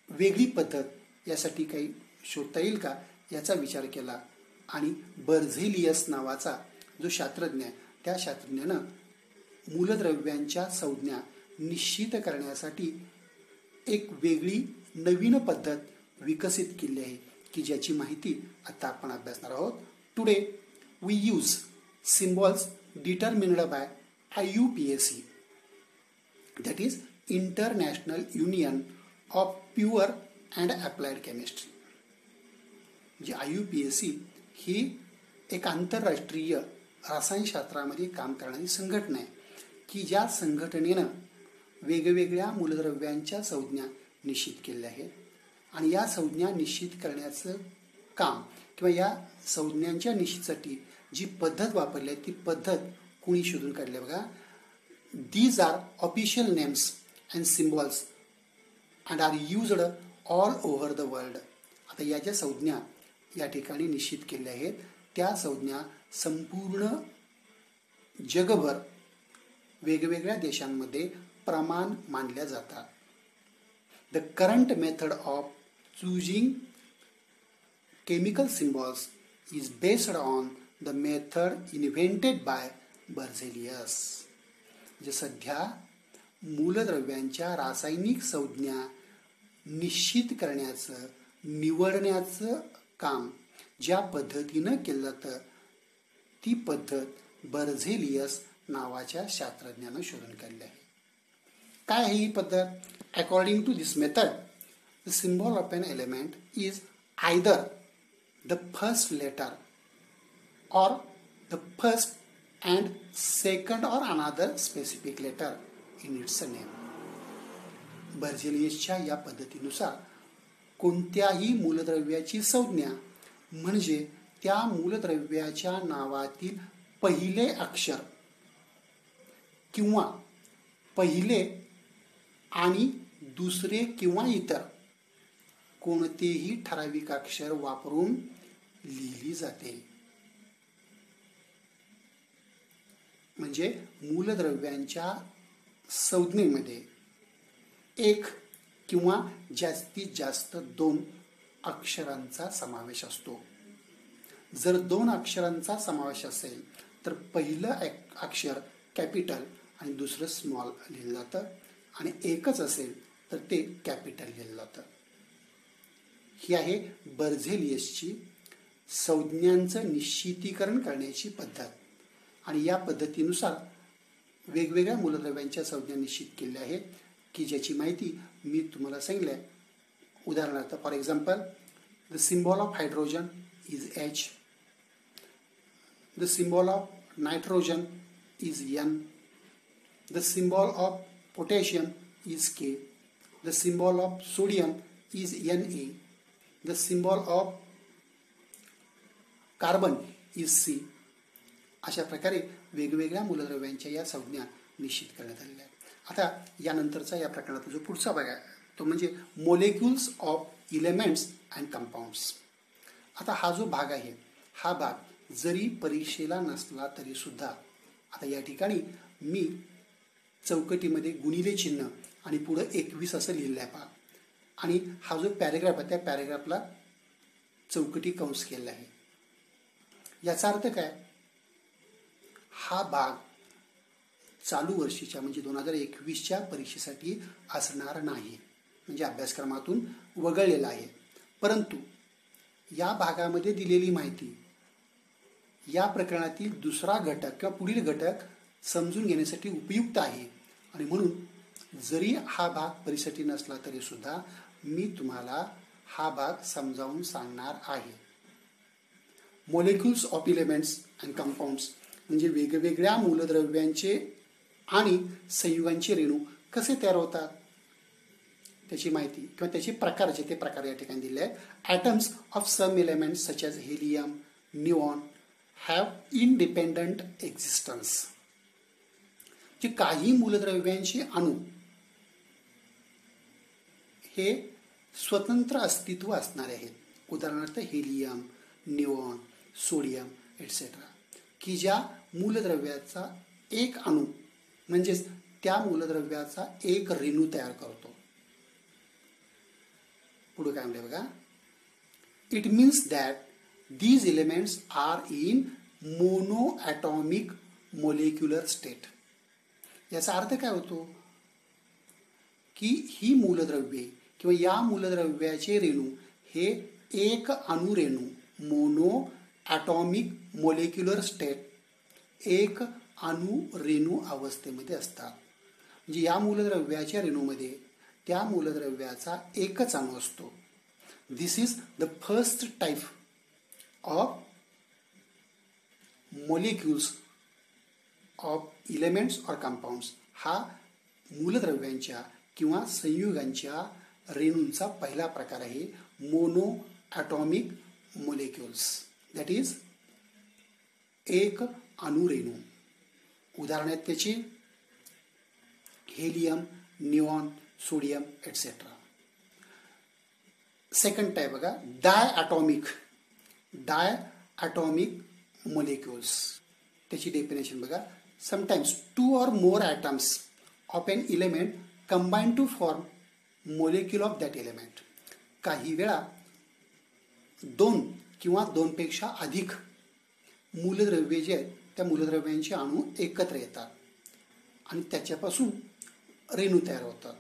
वेगळी पद्धत यासाठी काही शोधता येईल का याचा विचार केला आणि बर्झेलियस नावाचा जो शास्त्रज्ञ आहे त्या शास्त्रज्ञानं मूलद्रव्यांच्या संज्ञा निश्चित करण्यासाठी एक वेगळी नवीन पद्धत विकसित केली आहे की ज्याची माहिती आता आपण अभ्यासणार आहोत. Today we use symbols determined by IUPAC, that is International Union of Pure and Applied Chemistry. जी IUPAC ही एक आंतरराष्ट्रीय रसायनशास्त्रामध्ये काम करणारी संघटना आहे की ज्या संघटनेनं वेगवेगळ्या मूलद्रव्यांच्या संज्ञा निश्चित केल्या आहेत आणि या संज्ञा निश्चित करण्याचं काम किंवा या संज्ञांच्या निश्चितीसाठी जी पद्धत वापरली आहे ती पद्धत कुणी शोधून काढली बघा. These are official names and symbols and are used all over the world. आता या ज्या संज्ञा या ठिकाणी निश्चित केल्या आहेत त्या संज्ञा संपूर्ण जगभर वेगवेगळ्या देशांमध्ये प्रमाण मानल्या जातात. The current method of choosing chemical symbols is based on the method invented by Berzelius. म्हणजे सध्या मूलद्रव्यांच्या रासायनिक संज्ञा निश्चित करण्याचं निवडण्याचं काम ज्या पद्धतीनं केलं जातं ती पद्धत बर्झेलियस नावाच्या शास्त्रज्ञानं शोधून काढली आहे. काय आहे ही पद्धत? According to this method the symbol of an element is either the first letter or the first and second or another specific letter in its name. बर्झेलियसच्या या पद्धतीनुसार कोणत्याही मूलद्रव्याची संज्ञा म्हणजे त्या मूलद्रव्याच्या नावातील पहिले अक्षर किंवा पहिले आणि दुसरे किंवा इतर कोणतेही ठराविक अक्षर वापरून लिहिली जाते. म्हणजे मूलद्रव्यांच्या संज्ञेमध्ये एक किंवा जास्तीत जास्त 2 अक्षरांचा समावेश असतो. जर 2 अक्षरांचा समावेश असेल तर पहिलं अक्षर कॅपिटल आणि दुसरं स्मॉल लिहिलं जातं आणि एकच असेल तर ते कॅपिटल लिहिलं जातं. ही आहे बर्झेलियसची संज्ञांचं निश्चितीकरण करण्याची पद्धत. आणि या पद्धतीनुसार वेगवेगळ्या मूलद्रव्यांच्या संज्ञा निश्चित केल्या आहेत की ज्याची माहिती मी तुम्हाला सांगितली आहे. उदाहरणार्थ for example the symbol of hydrogen is H, the symbol of nitrogen is N, the symbol of potassium is K, the symbol of sodium is Na, the symbol of carbon is C. अशा प्रकारे वेगवेगळ्या मूलद्रव्यांच्या या संज्ञा निश्चित करण्यात आलेल्या आहेत. आता यानंतरचा या प्रकरणाचा जो पुढचा भाग आहे तो म्हणजे molecules of elements and compounds. आता हा जो भाग आहे हा भाग जरी परीक्षेला नसला तरी सुद्धा आता या ठिकाणी मी चौकटीमध्ये गुणिले चिन्ह आणि पुढं 21 असं लिहिलं आहे पहा. आणि हा जो पॅरेग्राफ आहे त्या पॅरेग्राफला चौकटी कंस केला आहे. याचा अर्थ काय? हा भाग चालू वर्षीच्या म्हणजे 2021च्या परीक्षेसाठी असणार नाही, म्हणजे अभ्यासक्रमातून वगळलेला आहे. परंतु या भागामध्ये दिलेली माहिती या प्रकरणातील दुसरा घटक किंवा पुढील घटक समजून घेण्यासाठी उपयुक्त आहे. आणि म्हणून जरी हा भाग परीक्षेसाठी नसला तरी सुद्धा मी तुम्हाला हा भाग समजावून सांगणार आहे. Molecules of elements and compounds म्हणजे वेगवेगळ्या मूलद्रव्यांचे आणि संयुगांचे रेणू कसे तयार होतात त्याची माहिती किंवा त्याचे प्रकारचे ते प्रकार या ठिकाणी दिले आहेत. Atoms of some elements such as helium, neon have independent existence. जे काही मूलद्रव्यांचे अणू हे स्वतंत्र अस्तित्व असणारे आहेत. उदाहरणार्थ हेलियम, निऑन, सोडियम एटसेट्रा, की ज्या मूलद्रव्याचा एक अणू म्हणजेच त्या मूलद्रव्याचा एक रेणू तयार करतो. पुढे काय म्हणते बघा. It means that these elements are in mono atomic molecular state. याचा अर्थ काय होतो की ही मूलद्रव्ये किंवा या मूलद्रव्याचे रेणू हे एक अणुरेणू मोनो ॲटॉमिक मोलेक्युलर स्टेट एक अणुरेणू अवस्थेमध्ये असतात. म्हणजे या मूलद्रव्याच्या रेणूमध्ये त्या मूलद्रव्याचा एकच अणू असतो. This is the first type of molecules of elements or compounds. हा मूलद्रव्यांच्या किंवा संयुगांच्या रेणूंचा पहिला प्रकार आहे monoatomic molecules, that is एक अणुरेणू. उदाहरण आहेत त्याची helium, neon, sodium etcetera. Second type बघा, डाय ॲटॉमिक मोलेक्युल्स. त्याची डेफिनेशन बघा, sometimes 2 or more atoms of an element combine to form molecule of that element. काही वेळा 2 किंवा 2 पेक्षा अधिक मूलद्रव्ये जे आहेत त्या मूलद्रव्यांचे अणू एकत्र येतात आणि त्याच्यापासून रेणू तयार होतात.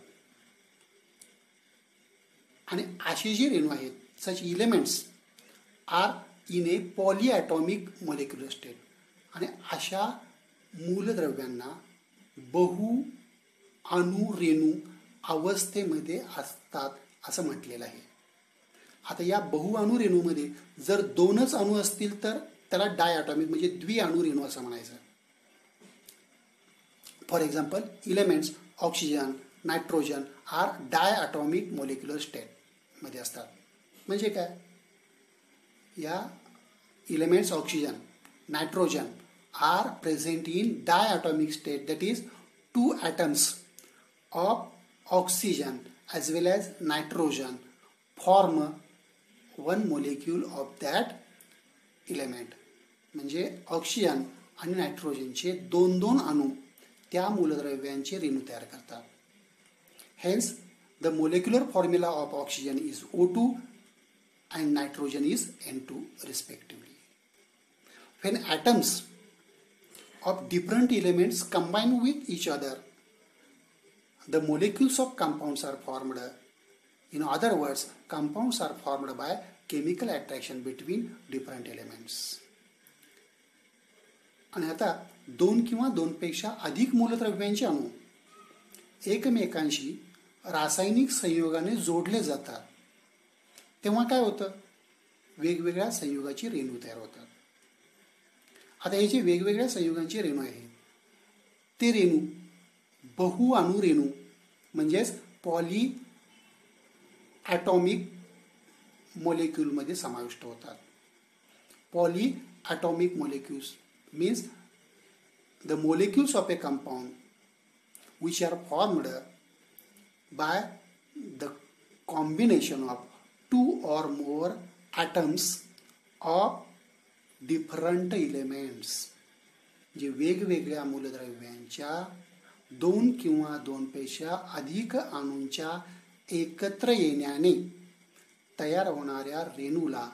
आणि असे जे रेणू आहेत, such elements are in a polyatomic molecular state. आणि अशा मूलद्रव्यांना बहु अणुरेणू अवस्थेमध्ये असतात असं म्हटलेलं आहे. आता या बहुअणुरेणूमध्ये जर 2च अणू असतील तर त्याला डायॲटॉमिक म्हणजे द्विअणुरेणू असं म्हणायचं. For example, elements oxygen, nitrogen are diatomic molecular स्टेटमध्ये असतात. म्हणजे काय, या elements oxygen, nitrogen are present in diatomic state, that is 2 atoms of oxygen as well as nitrogen form one molecule of that element. म्हणजे oxygen आणि नायट्रोजनचे 2 अणू त्या मूलद्रव्यांचे रेणू तयार करतात. Hence the molecular formula of oxygen is O2 and nitrogen is N2 respectively. When atoms of different elements combine with each other, the molecules of compounds are formed. In other words, compounds are formed by chemical attraction between different elements. आणि आता 2 किंवा 2 पेक्षा अधिक मूलद्रव्यांचे अणू एकमेकांशी रासायनिक संयोगाने जोडले जातात तेव्हा काय होतं, वेगवेगळ्या संयोगाची रेणू तयार होतात. आता हे जे वेगवेगळ्या संयोगांचे रेणू आहेत ते रेणू बहुअणुरेणू म्हणजेच पॉली ॲटॉमिक मोलेक्युलमध्ये समाविष्ट होतात. Poly atomic molecules means the molecules of A compound which are formed by the combination of 2 or more atoms of different elements. जे वेगवेगळ्या मूलद्रव्यांच्या 2 किंवा 2 पेक्षा अधिक अणूंच्या एकत्र येण्याने तयार होणाऱ्या रेणूला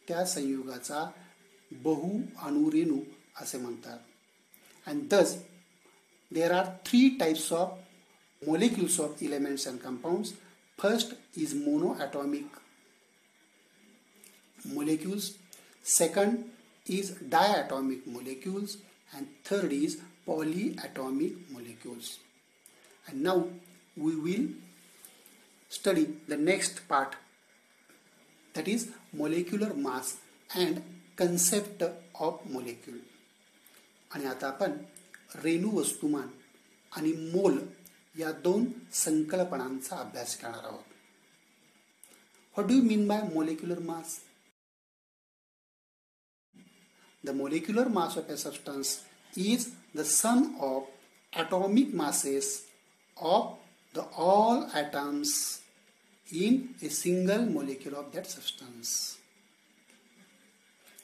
त्या संयुगाचा बहुअणुरेणू असे म्हणतात. And thus there are 3 types of molecules of elements and compounds. First is monoatomic molecules, second is diatomic molecules, and third is polyatomic molecules. And now we will study the next part, that is molecular mass and concept of molecule. आणि आता आपण रेणू वस्तुमान आणि मोल या 2 संकल्पनांचा अभ्यास करणार आहोत. What do you mean by molecular mass? The molecular mass of a substance is the sum of atomic masses of the all atoms in a single molecule of that substance.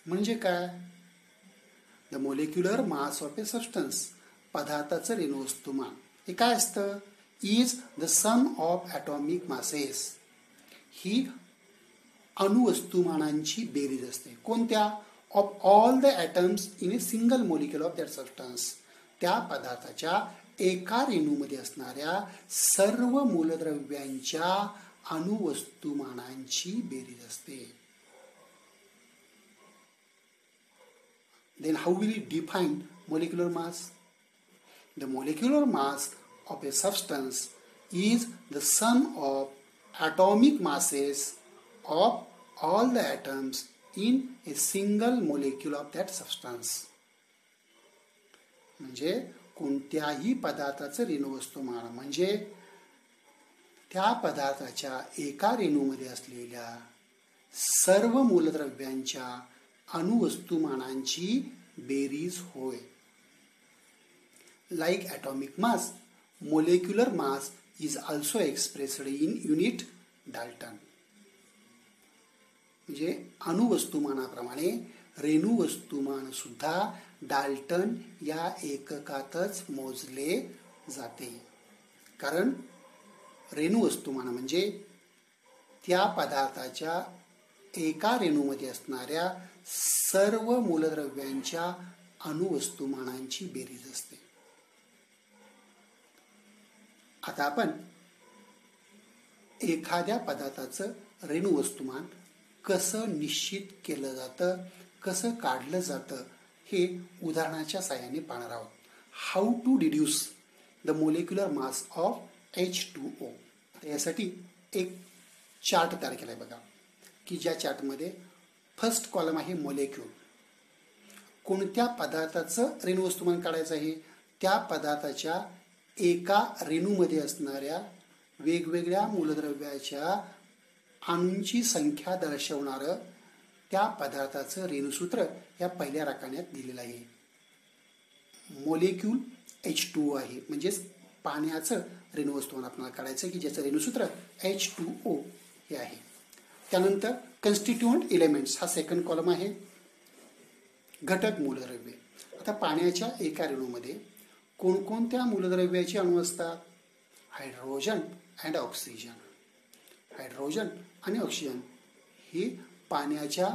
म्हणजे काय? The molecular mass of a substance, पदार्थाचं रेणू वस्तुमान हे काय असतं? is the sum of atomic masses. ही अणुवस्तुमानांची बेरीज असते. कोणत्या? of all the atoms in a single molecule of that substance. त्या पदार्थाच्या एका रेणूमध्ये असणाऱ्या सर्व मूलद्रव्यांच्या अणुवस्तुमानांची बेरीज असते. Then how will we define molecular mass? The molecular mass of a substance is the sum of atomic masses of all the atoms in a single molecule of that substance. म्हणजे कोणत्याही पदार्थाचं रेणू वस्तुमान म्हणजे त्या पदार्थाच्या एका रेणूमध्ये असलेल्या सर्व मूलद्रव्यांच्या अणुवस्तुमानांची बेरीज होय. Like atomic mass, molecular mass is also expressed in unit Dalton. म्हणजे अणुवस्तुमानाप्रमाणे रेणुवस्तुमान सुद्धा डाल्टन या एककातच मोजले जाते. कारण रेणुवस्तुमान म्हणजे त्या पदार्थाच्या एका रेणूमध्ये असणाऱ्या सर्व मूलद्रव्यांच्या अणुवस्तुमानांची बेरीज असते. आता आपण एखाद्या पदार्थाचं रेणुवस्तुमान कसं निश्चित केलं जातं, कसं काढलं जातं हे उदाहरणाच्या साहाय्याने पाहणार आहोत. How to deduce the molecular mass of H2O. यासाठी एक चार्ट तयार केला आहे बघा, की ज्या चार्टमध्ये फर्स्ट कॉलम आहे मोलेक्युल. कोणत्या पदार्थाचं रेणुवस्तुमान काढायचं आहे, त्या पदार्थाच्या एका रेणूमध्ये असणाऱ्या वेगवेगळ्या मूलद्रव्याच्या अणूंची संख्या दर्शवणारं त्या पदार्थाचं रेणुसूत्र या पहिल्या राखाण्यात दिलेलं आहे. मोलेक्यूल H2O आहे, म्हणजेच पाण्याचं रेणुवस्तुमान आपल्याला काढायचं की ज्याचं रेणुसूत्र H2O हे आहे. त्यानंतर कन्स्टिट्युएंट एलिमेंट्स हा सेकंड कॉलम आहे, घटक मूलद्रव्ये. आता पाण्याच्या एका रेणूमध्ये कोणकोणत्या मूलद्रव्याचे अणू असतात? Hydrogen and oxygen. हायड्रोजन आणि ऑक्सिजन ही पाण्याच्या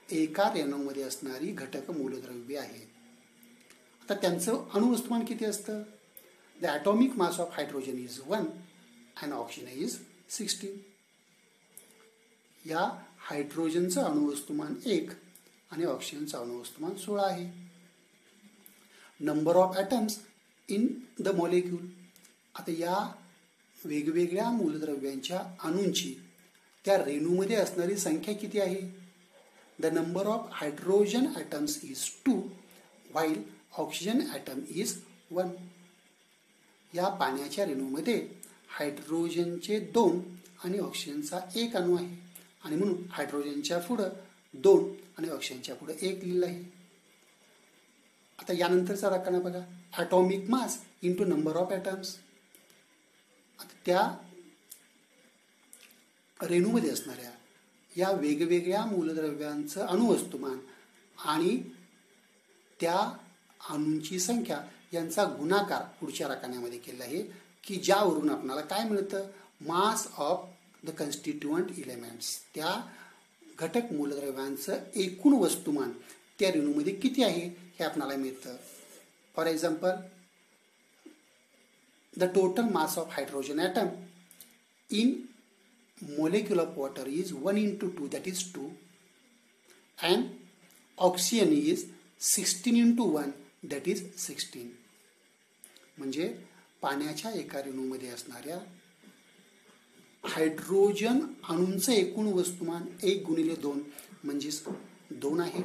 एका रेणूमध्ये असणारी घटक मूलद्रव्ये आहेत. आता त्यांचं अणुवस्तुमान किती असतं? The atomic mass of hydrogen is 1 and oxygen is 16. या हायड्रोजनचं अणुवस्तुमान 1 आणि ऑक्सिजनचं अणुवस्तुमान 16 आहे. Number of atoms in the molecule. आता या वेगवेगळ्या मूलद्रव्यांच्या अणूंची त्या रेणूमध्ये असणारी संख्या किती आहे? The number of hydrogen atoms is 2 while oxygen atom is 1. या पाण्याच्या रेणूमध्ये हायड्रोजनचे 2 आणि ऑक्सिजनचा 1 अणू आहे आणि म्हणून हायड्रोजनच्या पुढं 2 आणि ऑक्सिजनच्या पुढं 1 लिहिलं आहे. आता यानंतरचा राखाना बघा, atomic mass into number of atoms. आता त्या रेणूमध्ये असणाऱ्या या वेगवेगळ्या मूलद्रव्यांचं अणुवस्तुमान आणि त्या अणूंची संख्या यांचा गुणाकार पुढच्या राखाण्यामध्ये केला आहे, की ज्यावरून आपल्याला काय मिळतं? Mass of the constituent elements. त्या घटक मूलद्रव्यांचं एकूण वस्तुमान त्या रेणूमध्ये किती आहे हे आपल्याला मिळतं. For example, the total mass of hydrogen atom in molecule of water is 1 into 2, that is 2, and oxygen is 16 into 1, that is 16. म्हणजे पाण्याच्या एका रेणूमध्ये असणाऱ्या हायड्रोजन अणूंचं एकूण वस्तुमान 1 गुणिले 2 म्हणजेच 2 आहे.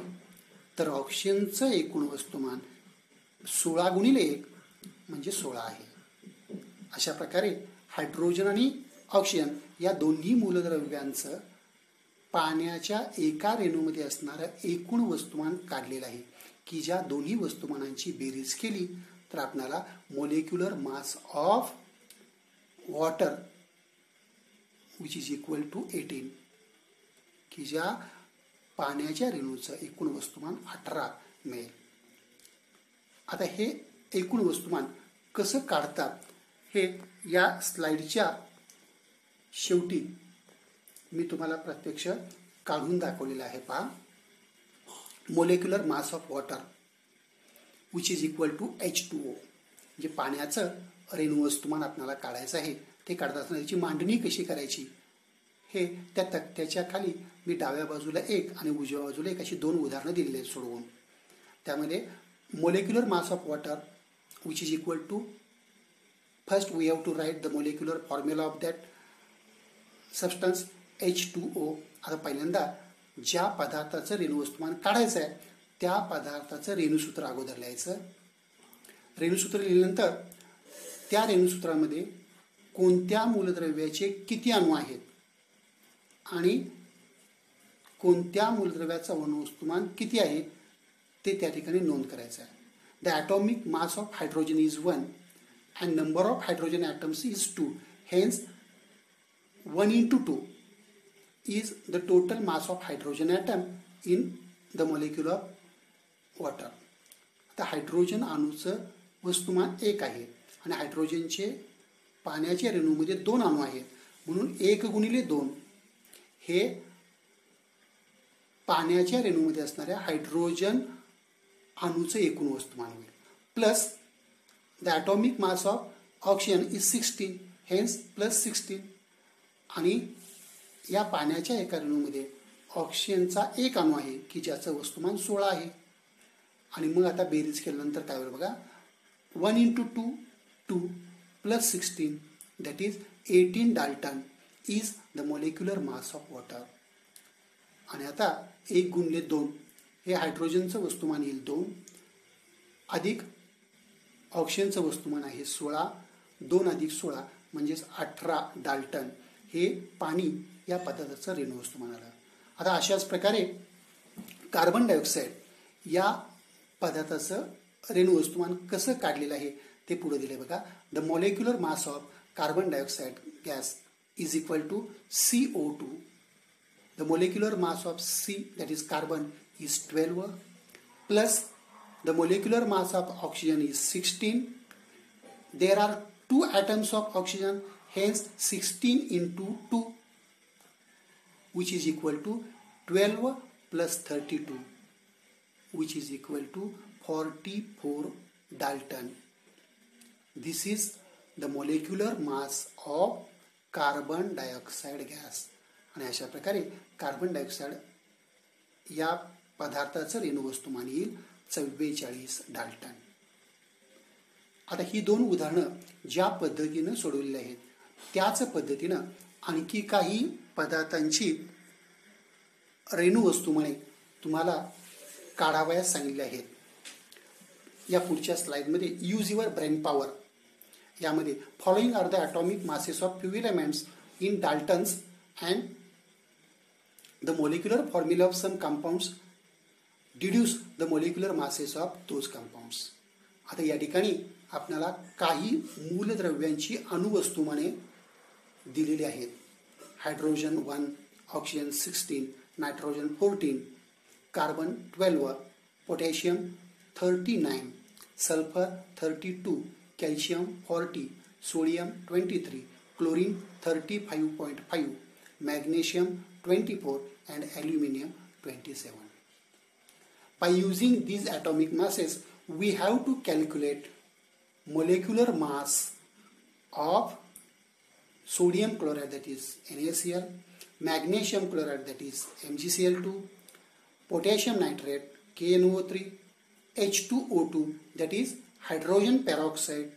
तर ऑक्सिजनचं एकूण वस्तुमान 16 गुणिले 1 म्हणजे 16 आहे. अशा प्रकारे हायड्रोजन आणि ऑक्सिजन या दोन्ही मूलद्रव्यांचं पाण्याच्या एका रेणूमध्ये असणारं एकूण वस्तुमान काढलेलं आहे, की ज्या दोन्ही वस्तुमानांची बेरीज केली तर आपल्याला molecular mass of water which is equal to 18, की ज्या पाण्याच्या रेणूचं एकूण वस्तुमान 18 मिळेल. आता हे एकूण वस्तुमान कसं काढतात हे या स्लाइडच्या शेवटी मी तुम्हाला प्रत्यक्ष काढून दाखवलेलं आहे. पहा, molecular mass of water which is equal to H2O. म्हणजे पाण्याचं रेणुवस्तुमान आपल्याला काढायचं आहे. ते काढत असताना त्याची मांडणी कशी करायची हे त्या तक्त्याच्या खाली मी डाव्या बाजूला 1 आणि उजव्या बाजूला 1 अशी 2 उदाहरणं दिलेली आहेत सोडवून. त्यामध्ये molecular mass of water which is equal to, first we have to write the molecular formula of that substance H2O. आता पहिल्यांदा ज्या पदार्थाचं रेणुवस्तुमान काढायचं आहे त्या पदार्थाचं रेणुसूत्र अगोदर लिहायचं. रेणुसूत्र लिहिल्यानंतर त्या रेणुसूत्रामध्ये कोणत्या मूलद्रव्याचे किती अणू आहेत आणि कोणत्या मूलद्रव्याचा वस्तुमान किती आहे ते त्या ठिकाणी नोंद करायचं आहे. The atomic mass of hydrogen is 1 and number of hydrogen atoms is 2. Hence 1 into 2 is the total mass of hydrogen atom in the molecule of water. आता हायड्रोजन अणूचं वस्तुमान 1 आहे आणि हायड्रोजनचे पाण्याच्या रेणूमध्ये 2 अणू आहेत, म्हणून 1 गुणिले 2 हे पाण्याच्या रेणूमध्ये असणाऱ्या हायड्रोजन अणूचं एकूण वस्तुमान होईल. Plus the atomic mass of oxygen is 16. Hence plus 16. आणि या पाण्याच्या एका रेणूमध्ये ऑक्सिजनचा 1 अणू आहे की ज्याचं वस्तुमान 16 आहे. आणि मग आता बेरीज केल्यानंतर काय होईल बघा. 1 into 2 2 plus 16 that is 18 Dalton is the molecular mass of water. आणि आता 1 गुणिले 2 हे हायड्रोजनचं वस्तुमान येईल 2 अधिक ऑक्सिजनचं वस्तुमान आहे 16. 2 अधिक 16 म्हणजेच 18 डाल्टन हे पाणी या पदार्थाचं रेणू वस्तुमान आलं. आता अशाच प्रकारे कार्बन डायऑक्साईड या पदार्थाचं रेणू वस्तुमान कसं काढलेलं आहे ते पुढे दिले बघा. The molecular mass of carbon dioxide gas is equal to CO2. The molecular mass of C that is carbon is 12 plus the molecular mass of oxygen is 16. There are 2 atoms of oxygen, hence 16 into 2 which is equal to 12 plus 32 which is equal to 44 Dalton. This is the molecular mass of carbon dioxide gas. आणि अशा प्रकारे carbon dioxide या पदार्थाचं रेणू वस्तुमान येईल 44 Dalton. आता ही 2 उदाहरणं ज्या पद्धतीनं सोडवलेली आहेत त्याच पद्धतीनं आणखी काही पदार्थांची रेणू वस्तुमाने तुम्हाला काढावयास सांगितले आहेत. या पुढच्या स्लाइडमध्ये यूज युअर ब्रेन पॉवर यामध्ये following are the atomic masses of few elements in daltons and the molecular formula of some compounds deduce the molecular masses of those compounds. आता या ठिकाणी आपल्याला काही मूलद्रव्यांची अणुवस्तुमाने दिलेली आहेत. Hydrogen 1, oxygen 16, nitrogen 14, carbon 12, potassium 39, sulphur 32, calcium 40, sodium 23, chlorine 35.5, magnesium 24 and aluminium 27. By using these atomic masses, we have to calculate molecular mass of sodium chloride that is NaCl, magnesium chloride that is MgCl2, potassium nitrate KNO3, H2O2 that is hydrogen peroxide,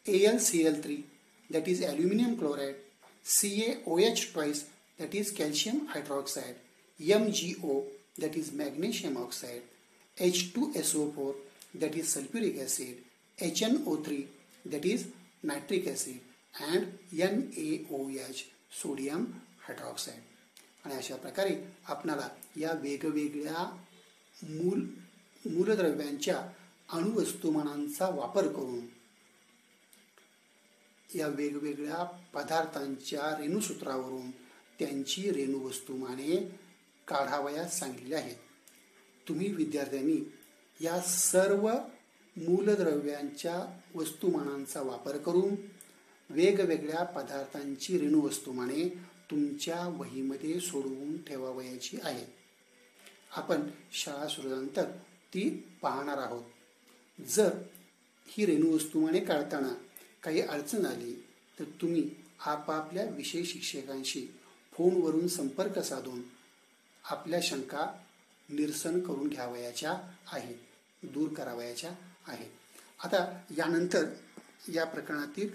AlCl3 that is aluminium chloride, CaOH twice that is calcium hydroxide, MgO that is magnesium oxide, H2SO4 that is sulfuric acid, HNO3 that is nitric acid and NaOH sodium hydroxide. आणि अशा प्रकारे आपणाला या वेगवेगळ्या मूलद्रव्यांच्या अणुवस्तुमानांचा वापर करून या वेगवेगळ्या पदार्थांच्या रेणुसूत्रावरून त्यांची रेणुवस्तुमाने काढावयास सांगितले आहेत. तुम्ही विद्यार्थ्यांनी या सर्व मूलद्रव्यांच्या वस्तुमानांचा वापर करून वेगवेगळ्या पदार्थांची रेणुवस्तुमाने तुमच्या वहीमध्ये सोडवून ठेवावयाची आहेत. आपण शाळा सुरू झाल्यानंतर ती पाहणार आहोत. जर ही रेणुवस्तुमाने काढताना काही अडचण आली तर तुम्ही आपापल्या विषय शिक्षकांशी फोनवरून संपर्क साधून आपल्या शंका निरसन करून घ्यावयाच्या आहेत, दूर करावयाच्या आहेत. आता यानंतर या प्रकरणातील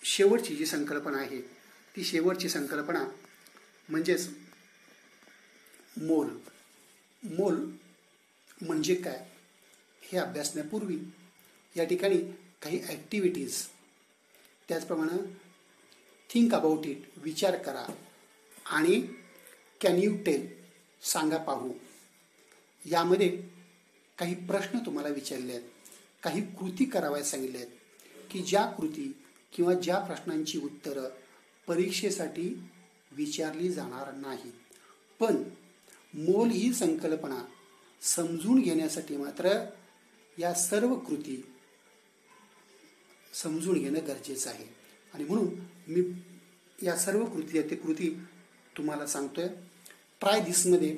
शेवटची जी संकल्पना आहे ती शेवटची संकल्पना म्हणजेच मोल. मोल म्हणजे काय हे अभ्यासण्यापूर्वी या ठिकाणी काही ॲक्टिव्हिटीज, त्याचप्रमाणे थिंक अबाउट इट, विचार करा, आणि कॅन यू टेल, सांगा पाहू. यामध्ये काही प्रश्न तुम्हाला विचारले आहेत, काही कृती कराव्या सांगितल्या आहेत की ज्या कृती किंवा ज्या प्रश्नांची उत्तरं परीक्षेसाठी विचारली जाणार नाहीत. पण मोल ही संकल्पना समजून घेण्यासाठी मात्र या सर्व कृती समजून घेणं गरजेचं आहे. आणि म्हणून मी या सर्व कृती आहेत ते कृती तुम्हाला सांगतोय. ट्राय दिसमध्ये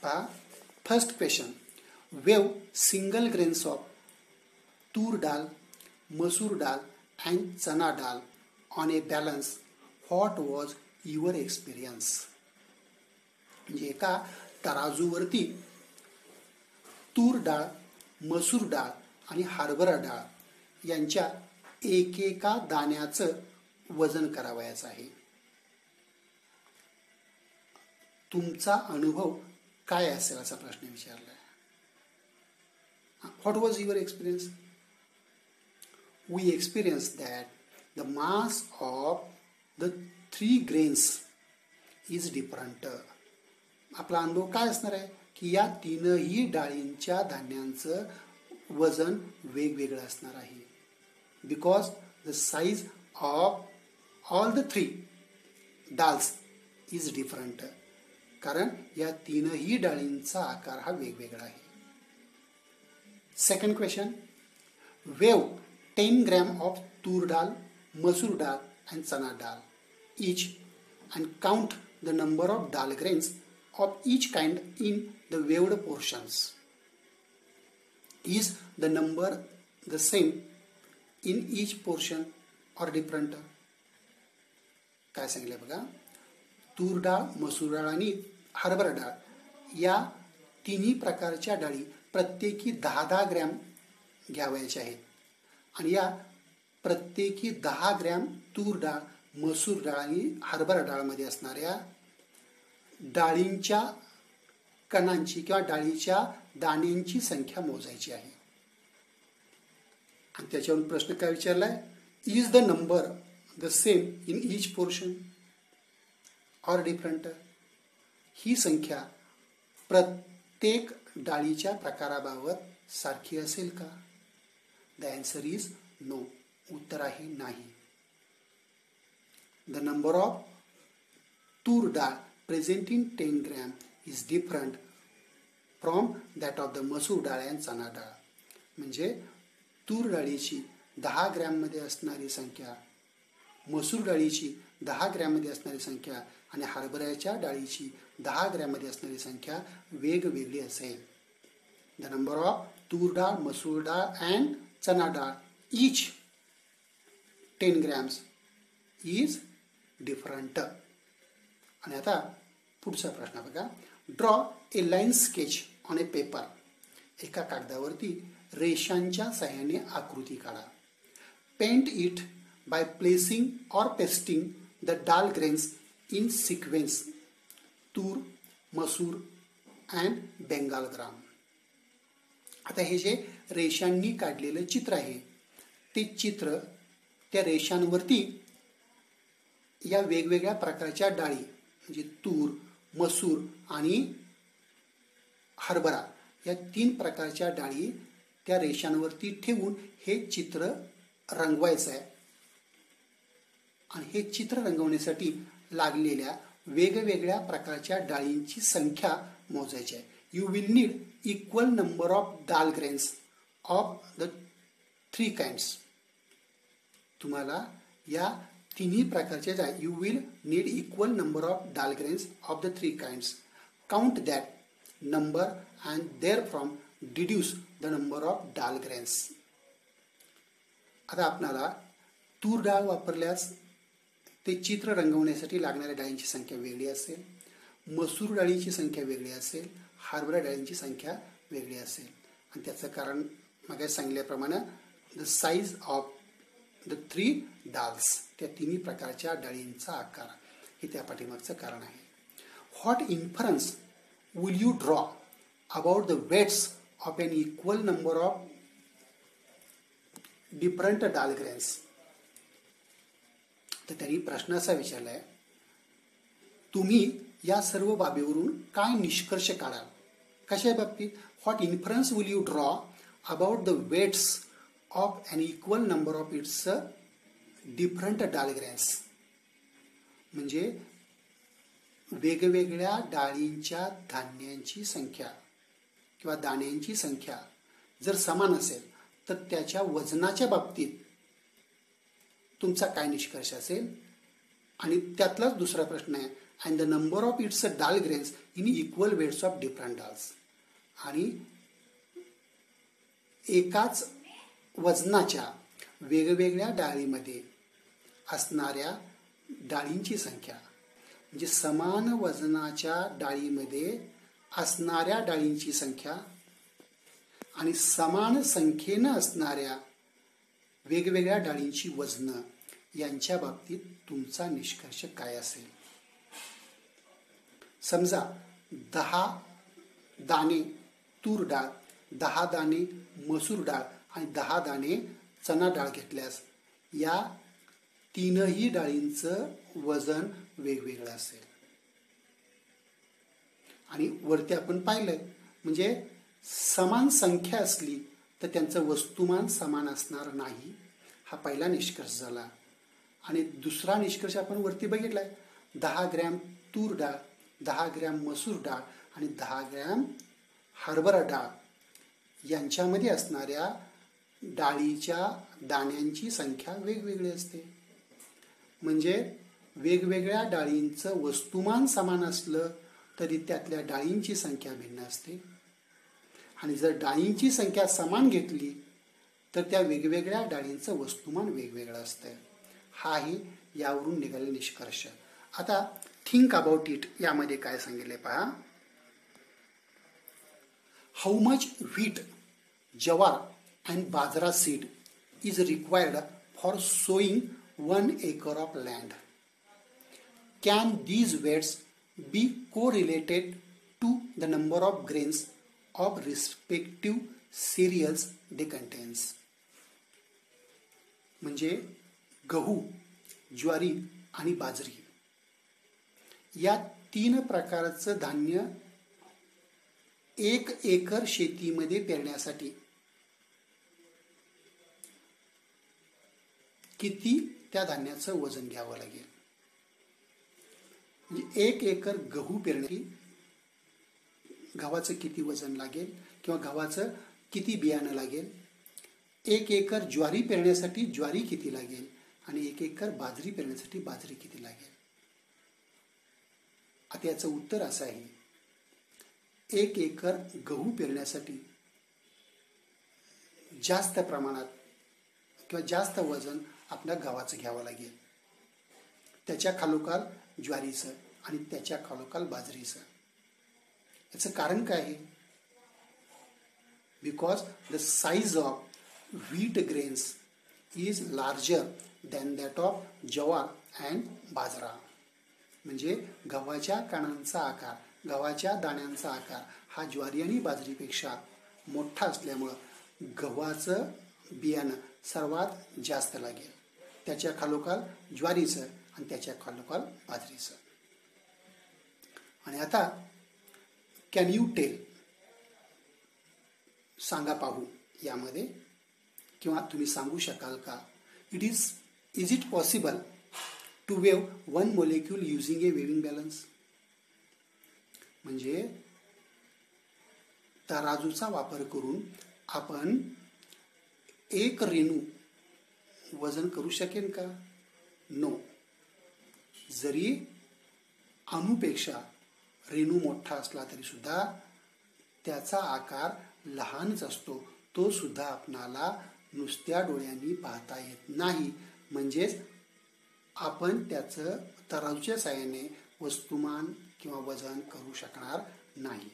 पहा. First question, wave single grains of तूर डाल, मसूर डाल अँड चना डाल on A balance. What was your experience. म्हणजे एका तराजूवरती तूर डाळ, मसूर डाळ आणि हरभरा डाळ यांच्या एकेका दाण्याचं वजन करावयाचं आहे. तुमचा अनुभव काय असेल असा प्रश्न विचारला आहे. What was your experience. We experience that the mass of the 3 grains is different. आपला अनुभव काय असणार आहे की या तीनही डाळींच्या धान्यांचं वजन वेगवेगळं असणार आहे. Because the size of all the 3 dals is different. कारण या तीनही डाळींचा आकार हा वेगवेगळा आहे. Second question, wave 10 gram of तूर डाळ, मसूर डाळ अँड चना डाळ each and count the number of dal grains of each kind in the weighed portions. Is the number the same in each portion or different? काय सांगितलं बघा. तूर डाळ, मसूर डाळ आणि हरभरा डाळ या तिन्ही प्रकारच्या डाळी प्रत्येकी 10-10 ग्रॅम घ्यावयाच्या आहेत. आणि या प्रत्येकी 10 ग्रॅम तूर डाळ, मसूर डाळ आणि हरभरा डाळमध्ये असणाऱ्या डाळींच्या कणांची किंवा डाळीच्या दाण्यांची संख्या मोजायची आहे. आणि त्याच्यावरून प्रश्न काय विचारलाय, is the number the same in each portion or different. ही संख्या प्रत्येक डाळीच्या प्रकाराबाबत सारखी असेल का. The answer is no. उत्तर आहे नाही. The number of tur dal present in 10 gram is different from that of the मसूर डाळ and चना डाळ. म्हणजे तूर डाळीची 10 ग्रॅममध्ये असणारी संख्या, मसूर डाळीची 10 ग्रॅममध्ये असणारी संख्या आणि हरभऱ्याच्या डाळीची 10 ग्रॅममध्ये असणारी संख्या वेगवेगळी असेल. द नंबर ऑफ तूर डाळ, मसूर डाळ अँड चना डाळ each 10 grams is डिफरंट. आणि आता पुढचा प्रश्न बघा. Draw a line sketch on a paper. एका कागदावरती रेषांच्या सहाय्याने आकृती काढा. Paint it by placing or pasting the dal grains in sequence toor, masoor and Bengal ग्राम. आता हे जे रेषांनी काढलेलं चित्र आहे ते चित्र त्या रेषांवरती या वेगवेगळ्या प्रकारच्या डाळी म्हणजे तूर, मसूर आणि हरभरा या 3 प्रकारच्या डाळी त्या रेषांवरती ठेवून हे चित्र रंगवायचं आहे. आणि हे चित्र रंगवण्यासाठी लागलेल्या वेगवेगळ्या प्रकारच्या डाळींची संख्या मोजायची आहे. You will need equal number of dal grains of the 3 kinds. तुम्हाला या तिन्ही प्रकारचे you will need equal number of dal grains of the 3 kinds. Count that number and there from deduce the number of dal grains. आता आपणाला तूर डाळ वापरल्यास ते चित्र रंगवण्यासाठी लागणाऱ्या डाळींची संख्या वेगळी असेल, मसूर डाळीची संख्या वेगळी असेल, हरभरा डाळींची संख्या वेगळी असेल. आणि त्याचं कारण मग सांगितल्याप्रमाणे the size of the 3 dals त्या तिन्ही प्रकारच्या डाळींचा आकार हे त्या पाठीमागचं कारण आहे. What inference will you draw about the weights of an equal number of different dal grains. तर त्यांनी प्रश्न असा विचारलाय, तुम्ही या सर्व बाबीवरून काय निष्कर्ष काढाल? कशा बाबतीत? What inference will you draw about the weights of an equal number of its different dal grains? म्हणजे वेगवेगळ्या डाळींच्या धान्यांची संख्या किंवा दाण्यांची संख्या जर समान असेल तर त्याच्या वजनाच्या बाबतीत तुमचा काय निष्कर्ष असेल? आणि त्यातलाच दुसरा प्रश्न आहे, and the number of its dal grains in equal weights of different dals. आणि एकाच वजनाच्या वेगवेगळ्या डाळीमध्ये असणाऱ्या डाळींची संख्या, म्हणजे समान वजनाच्या डाळीमध्ये असणाऱ्या डाळींची संख्या आणि समान संख्येनं असणाऱ्या वेगवेगळ्या डाळींची वजनं यांच्या बाबतीत तुमचा निष्कर्ष काय असेल? समजा 10 दाणे तूर डाळ, 10 दाणे मसूर डाळ आणि 10 दाणे चणा डाळ घेतल्यास या तीनही डाळींचं वजन वेगवेगळं असेल. आणि वरती आपण पाहिलंय, म्हणजे समान संख्या असली तर त्यांचं वस्तुमान समान असणार नाही, हा पहिला निष्कर्ष झाला. आणि दुसरा निष्कर्ष आपण वरती बघितलाय, 10 ग्रॅम तूर डाळ, 10 ग्रॅम मसूर डाळ आणि 10 ग्रॅम हरभरा डाळ यांच्यामध्ये असणाऱ्या डाळीच्या दाण्यांची संख्या वेगवेगळी असते. म्हणजे वेगवेगळ्या डाळींचं वस्तुमान समान असलं तरी त्यातल्या डाळींची संख्या भिन्न असते. आणि जर डाळींची संख्या समान घेतली तर त्या वेगवेगळ्या डाळींचं वस्तुमान वेगवेगळं असतं. हा आहे यावरून निघालेला निष्कर्ष. आता थिंक अबाउट इट यामध्ये काय सांगितले पहा. हाऊ मच व्हीट, जवार and bajra seed is required for sowing 1 acre of land? Can these weights be correlated to the number of grains of respective cereals they contains? म्हणजे गहू, ज्वारी आणि बाजरी या 3 प्रकारचं धान्य 1 एकर शेतीमध्ये पेरण्यासाठी किती त्या धान्याचं वजन घ्यावं लागेल? म्हणजे 1 एकर गहू पेरण्यासाठी गव्हाचं किती वजन लागेल किंवा गव्हाचं किती बियाणं लागेल? 1 एकर ज्वारी पेरण्यासाठी ज्वारी किती लागेल आणि 1 एकर बाजरी पेरण्यासाठी बाजरी किती लागेल? आता याचं उत्तर असं आहे, 1 एकर गहू पेरण्यासाठी जास्त प्रमाणात किंवा जास्त वजन आपल्या गव्हाचं घ्यावं लागेल, त्याच्या खालोखाल ज्वारीचं आणि त्याच्या खालोखाल बाजरीचं. याचं कारण काय आहे? Because the size of wheat grains is larger than that of जवार अँड बाजरा. म्हणजे गव्हाच्या कणांचा आकार, गव्हाच्या दाण्यांचा आकार हा ज्वारी आणि बाजरीपेक्षा मोठा असल्यामुळं गव्हाचं बियाणं सर्वात जास्त लागेल, त्याच्या खालोखाल ज्वारीचं आणि त्याच्या खालोखाल बाजरीचं. आणि आता कॅन यू टेल, सांगा पाहू यामध्ये, किंवा तुम्ही सांगू शकाल का, is it possible to weigh 1 molecule using a weighing balance? म्हणजे तराजूचा वापर करून आपण एक रेणू वजन करू शकेल का? नो. जरी अणूपेक्षा रेणू मोठा असला तरी सुद्धा त्याचा आकार लहानच असतो, तो सुद्धा आपणाला नुसत्या डोळ्यांनी पाहता येत नाही. म्हणजेच आपण त्याचं तराजूच्या साहाय्याने वस्तुमान किंवा वजन करू शकणार नाही.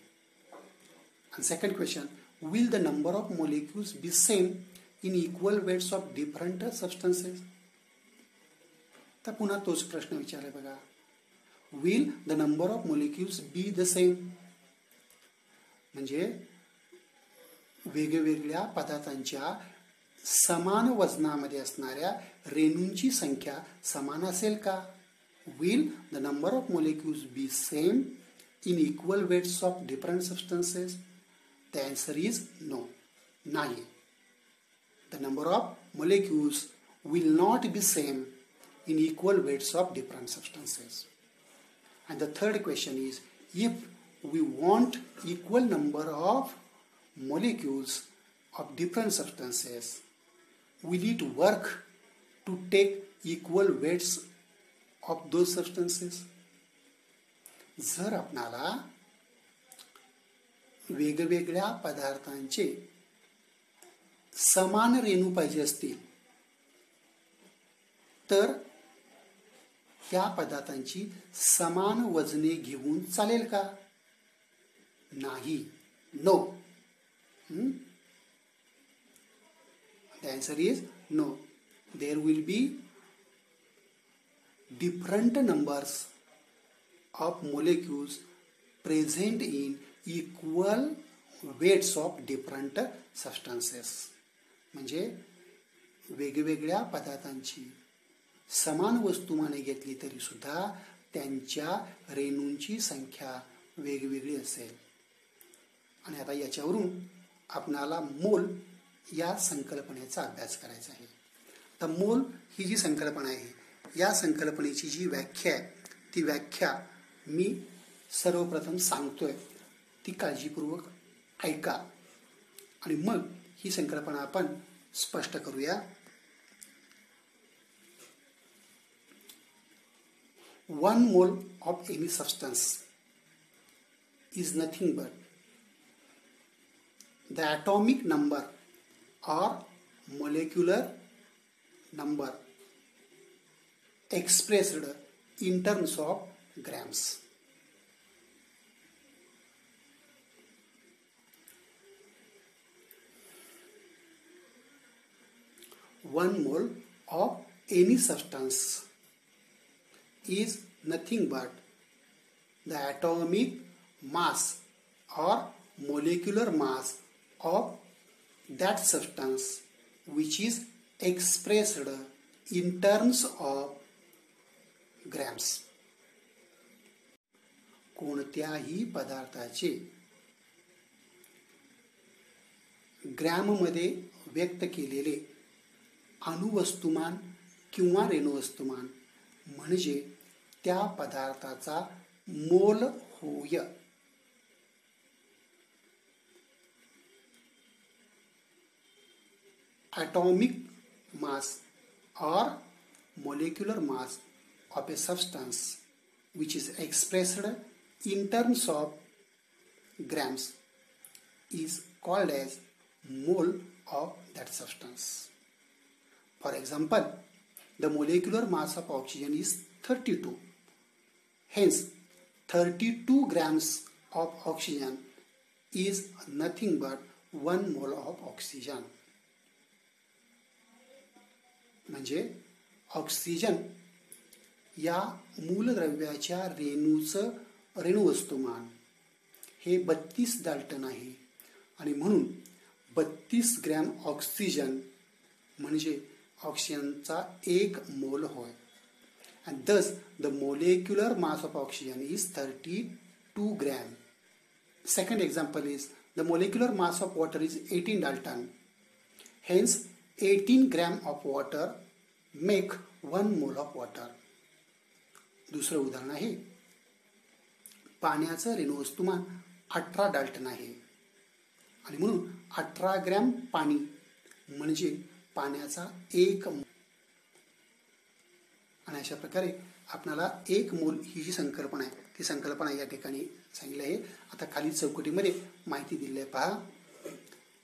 And second question, will the number of molecules be same in equal weights of different substances? तर पुन्हा तोच प्रश्न विचारलाय बघा. Will the number of molecules be the same? म्हणजे वेगवेगळ्या पदार्थांच्या समान वजनामध्ये असणाऱ्या रेणूंची संख्या समान असेल का? Will the number of molecules be same in equal weights of different substances? The answer is no. नाही. The number of molecules will not be same in equal weights of different substances. And the third question is, if we want equal number of molecules of different substances, will it work to take equal weights of those substances? जर आपणाला वेगवेगळ्या पदार्थांचे समान रेणू पाहिजे असतील तर त्या पदार्थांची समान वजने घेऊन चालेल का? नाही. No. The answer is no. There will be different numbers of molecules present in equal weights of different substances. म्हणजे वेगवेगळ्या पदार्थांची समान वस्तुमाने घेतली तरी सुद्धा त्यांच्या रेणूंची संख्या वेगवेगळी असेल. आणि आता याच्यावरून आपणाला मोल या संकल्पनेचा अभ्यास करायचा आहे. तर मोल ही जी संकल्पना आहे, या संकल्पनेची जी व्याख्या आहे ती व्याख्या मी सर्वप्रथम सांगतोय, ती काळजीपूर्वक ऐका आणि मग ही संकल्पना आपण स्पष्ट करूया. 1 mole of any substance is nothing but the atomic number or molecular number expressed in terms of grams. One mole of any substance is nothing but the atomic mass or molecular mass of that substance which is expressed in terms of grams. कोणत्याही पदार्थाचे ग्रॅममध्ये व्यक्त केलेले अणुवस्तुमान किंवा रेणुवस्तुमान म्हणजे त्या पदार्थाचा मोल होय. Atomic mass or molecular mass of a substance which is expressed in terms of grams is called as mole of that substance. For example, the molecular mass of oxygen is 32. Hence, 32 grams of oxygen is nothing but 1 mole of oxygen. म्हणजे oxygen या मूलद्रव्याच्या रेणुवस्तुमान हे 32 Dalton आहे आणि म्हणून 32 gram oxygen म्हणजे ऑक्सिजनचा 1 मोल होय. and thus the molecular mass of oxygen is 32 gram. Second example is the molecular mass of water is 18 Dalton. Hence 18 gram of water make 1 mole of water. दुसरं उदाहरण आहे पाण्याचं रेणुवस्तुमान 18 डाल्टन आहे आणि म्हणून 18 ग्रॅम पाणी म्हणजे पाण्याचा 1 मोल. आणि अशा प्रकारे आपल्याला 1 मोल ही जी संकल्पना आहे ती संकल्पना या ठिकाणी सांगितली आहे. आता खाली चौकटीमध्ये माहिती दिली आहे पहा.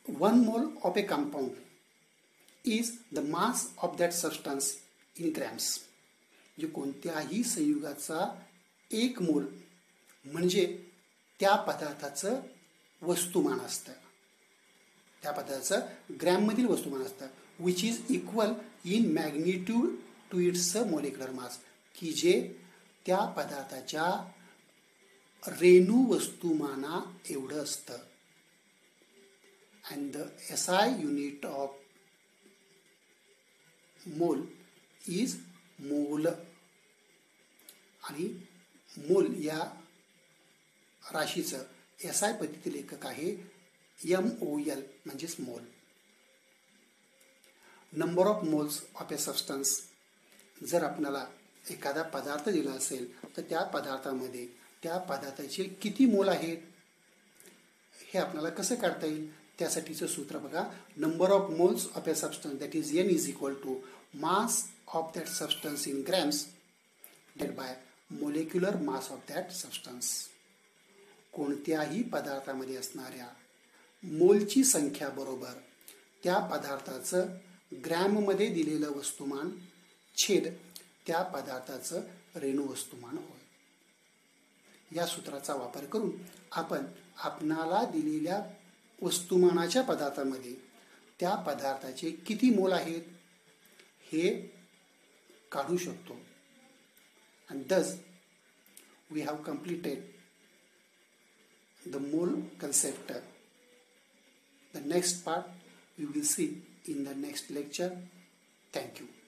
1 mole of A compound is the mass of that substance in grams. म्हणजे कोणत्याही संयुगाचा 1 मोल म्हणजे त्या पदार्थाचं वस्तुमान असतं, त्या पदार्थाचं ग्रॅममधील वस्तुमान असतं, which is equal in magnitude to its molecular mass, की जे त्या पदार्थाच्या रेणू वस्तुमाना एवढं असतं. And the SI unit of mole is mole. आणि मोल या राशीचं SI पद्धतीतील एकक आहे MOL म्हणजेच मोल. Number of moles of a substance. जर आपल्याला एखादा पदार्थ दिला असेल तर त्या पदार्थामध्ये त्या पदार्थाचे किती मोल आहेत हे आपल्याला कसं काढता येईल. त्यासाठीचं सूत्र बघा. Number of moles of a substance that is N is equal to mass of that substance in grams divided by molecular mass of that substance. कोणत्याही पदार्थामध्ये असणाऱ्या मोलची संख्या बरोबर त्या पदार्थाचं ग्रॅममध्ये दिलेलं वस्तुमान छेद त्या पदार्थाचं रेणू वस्तुमान होय. या सूत्राचा वापर करून आपण आपणाला दिलेल्या वस्तुमानाच्या पदार्थामध्ये त्या पदार्थाचे किती मोल आहेत हे काढू शकतो. and thus we have completed the mole concept. The next part we will see in the next lecture. Thank you.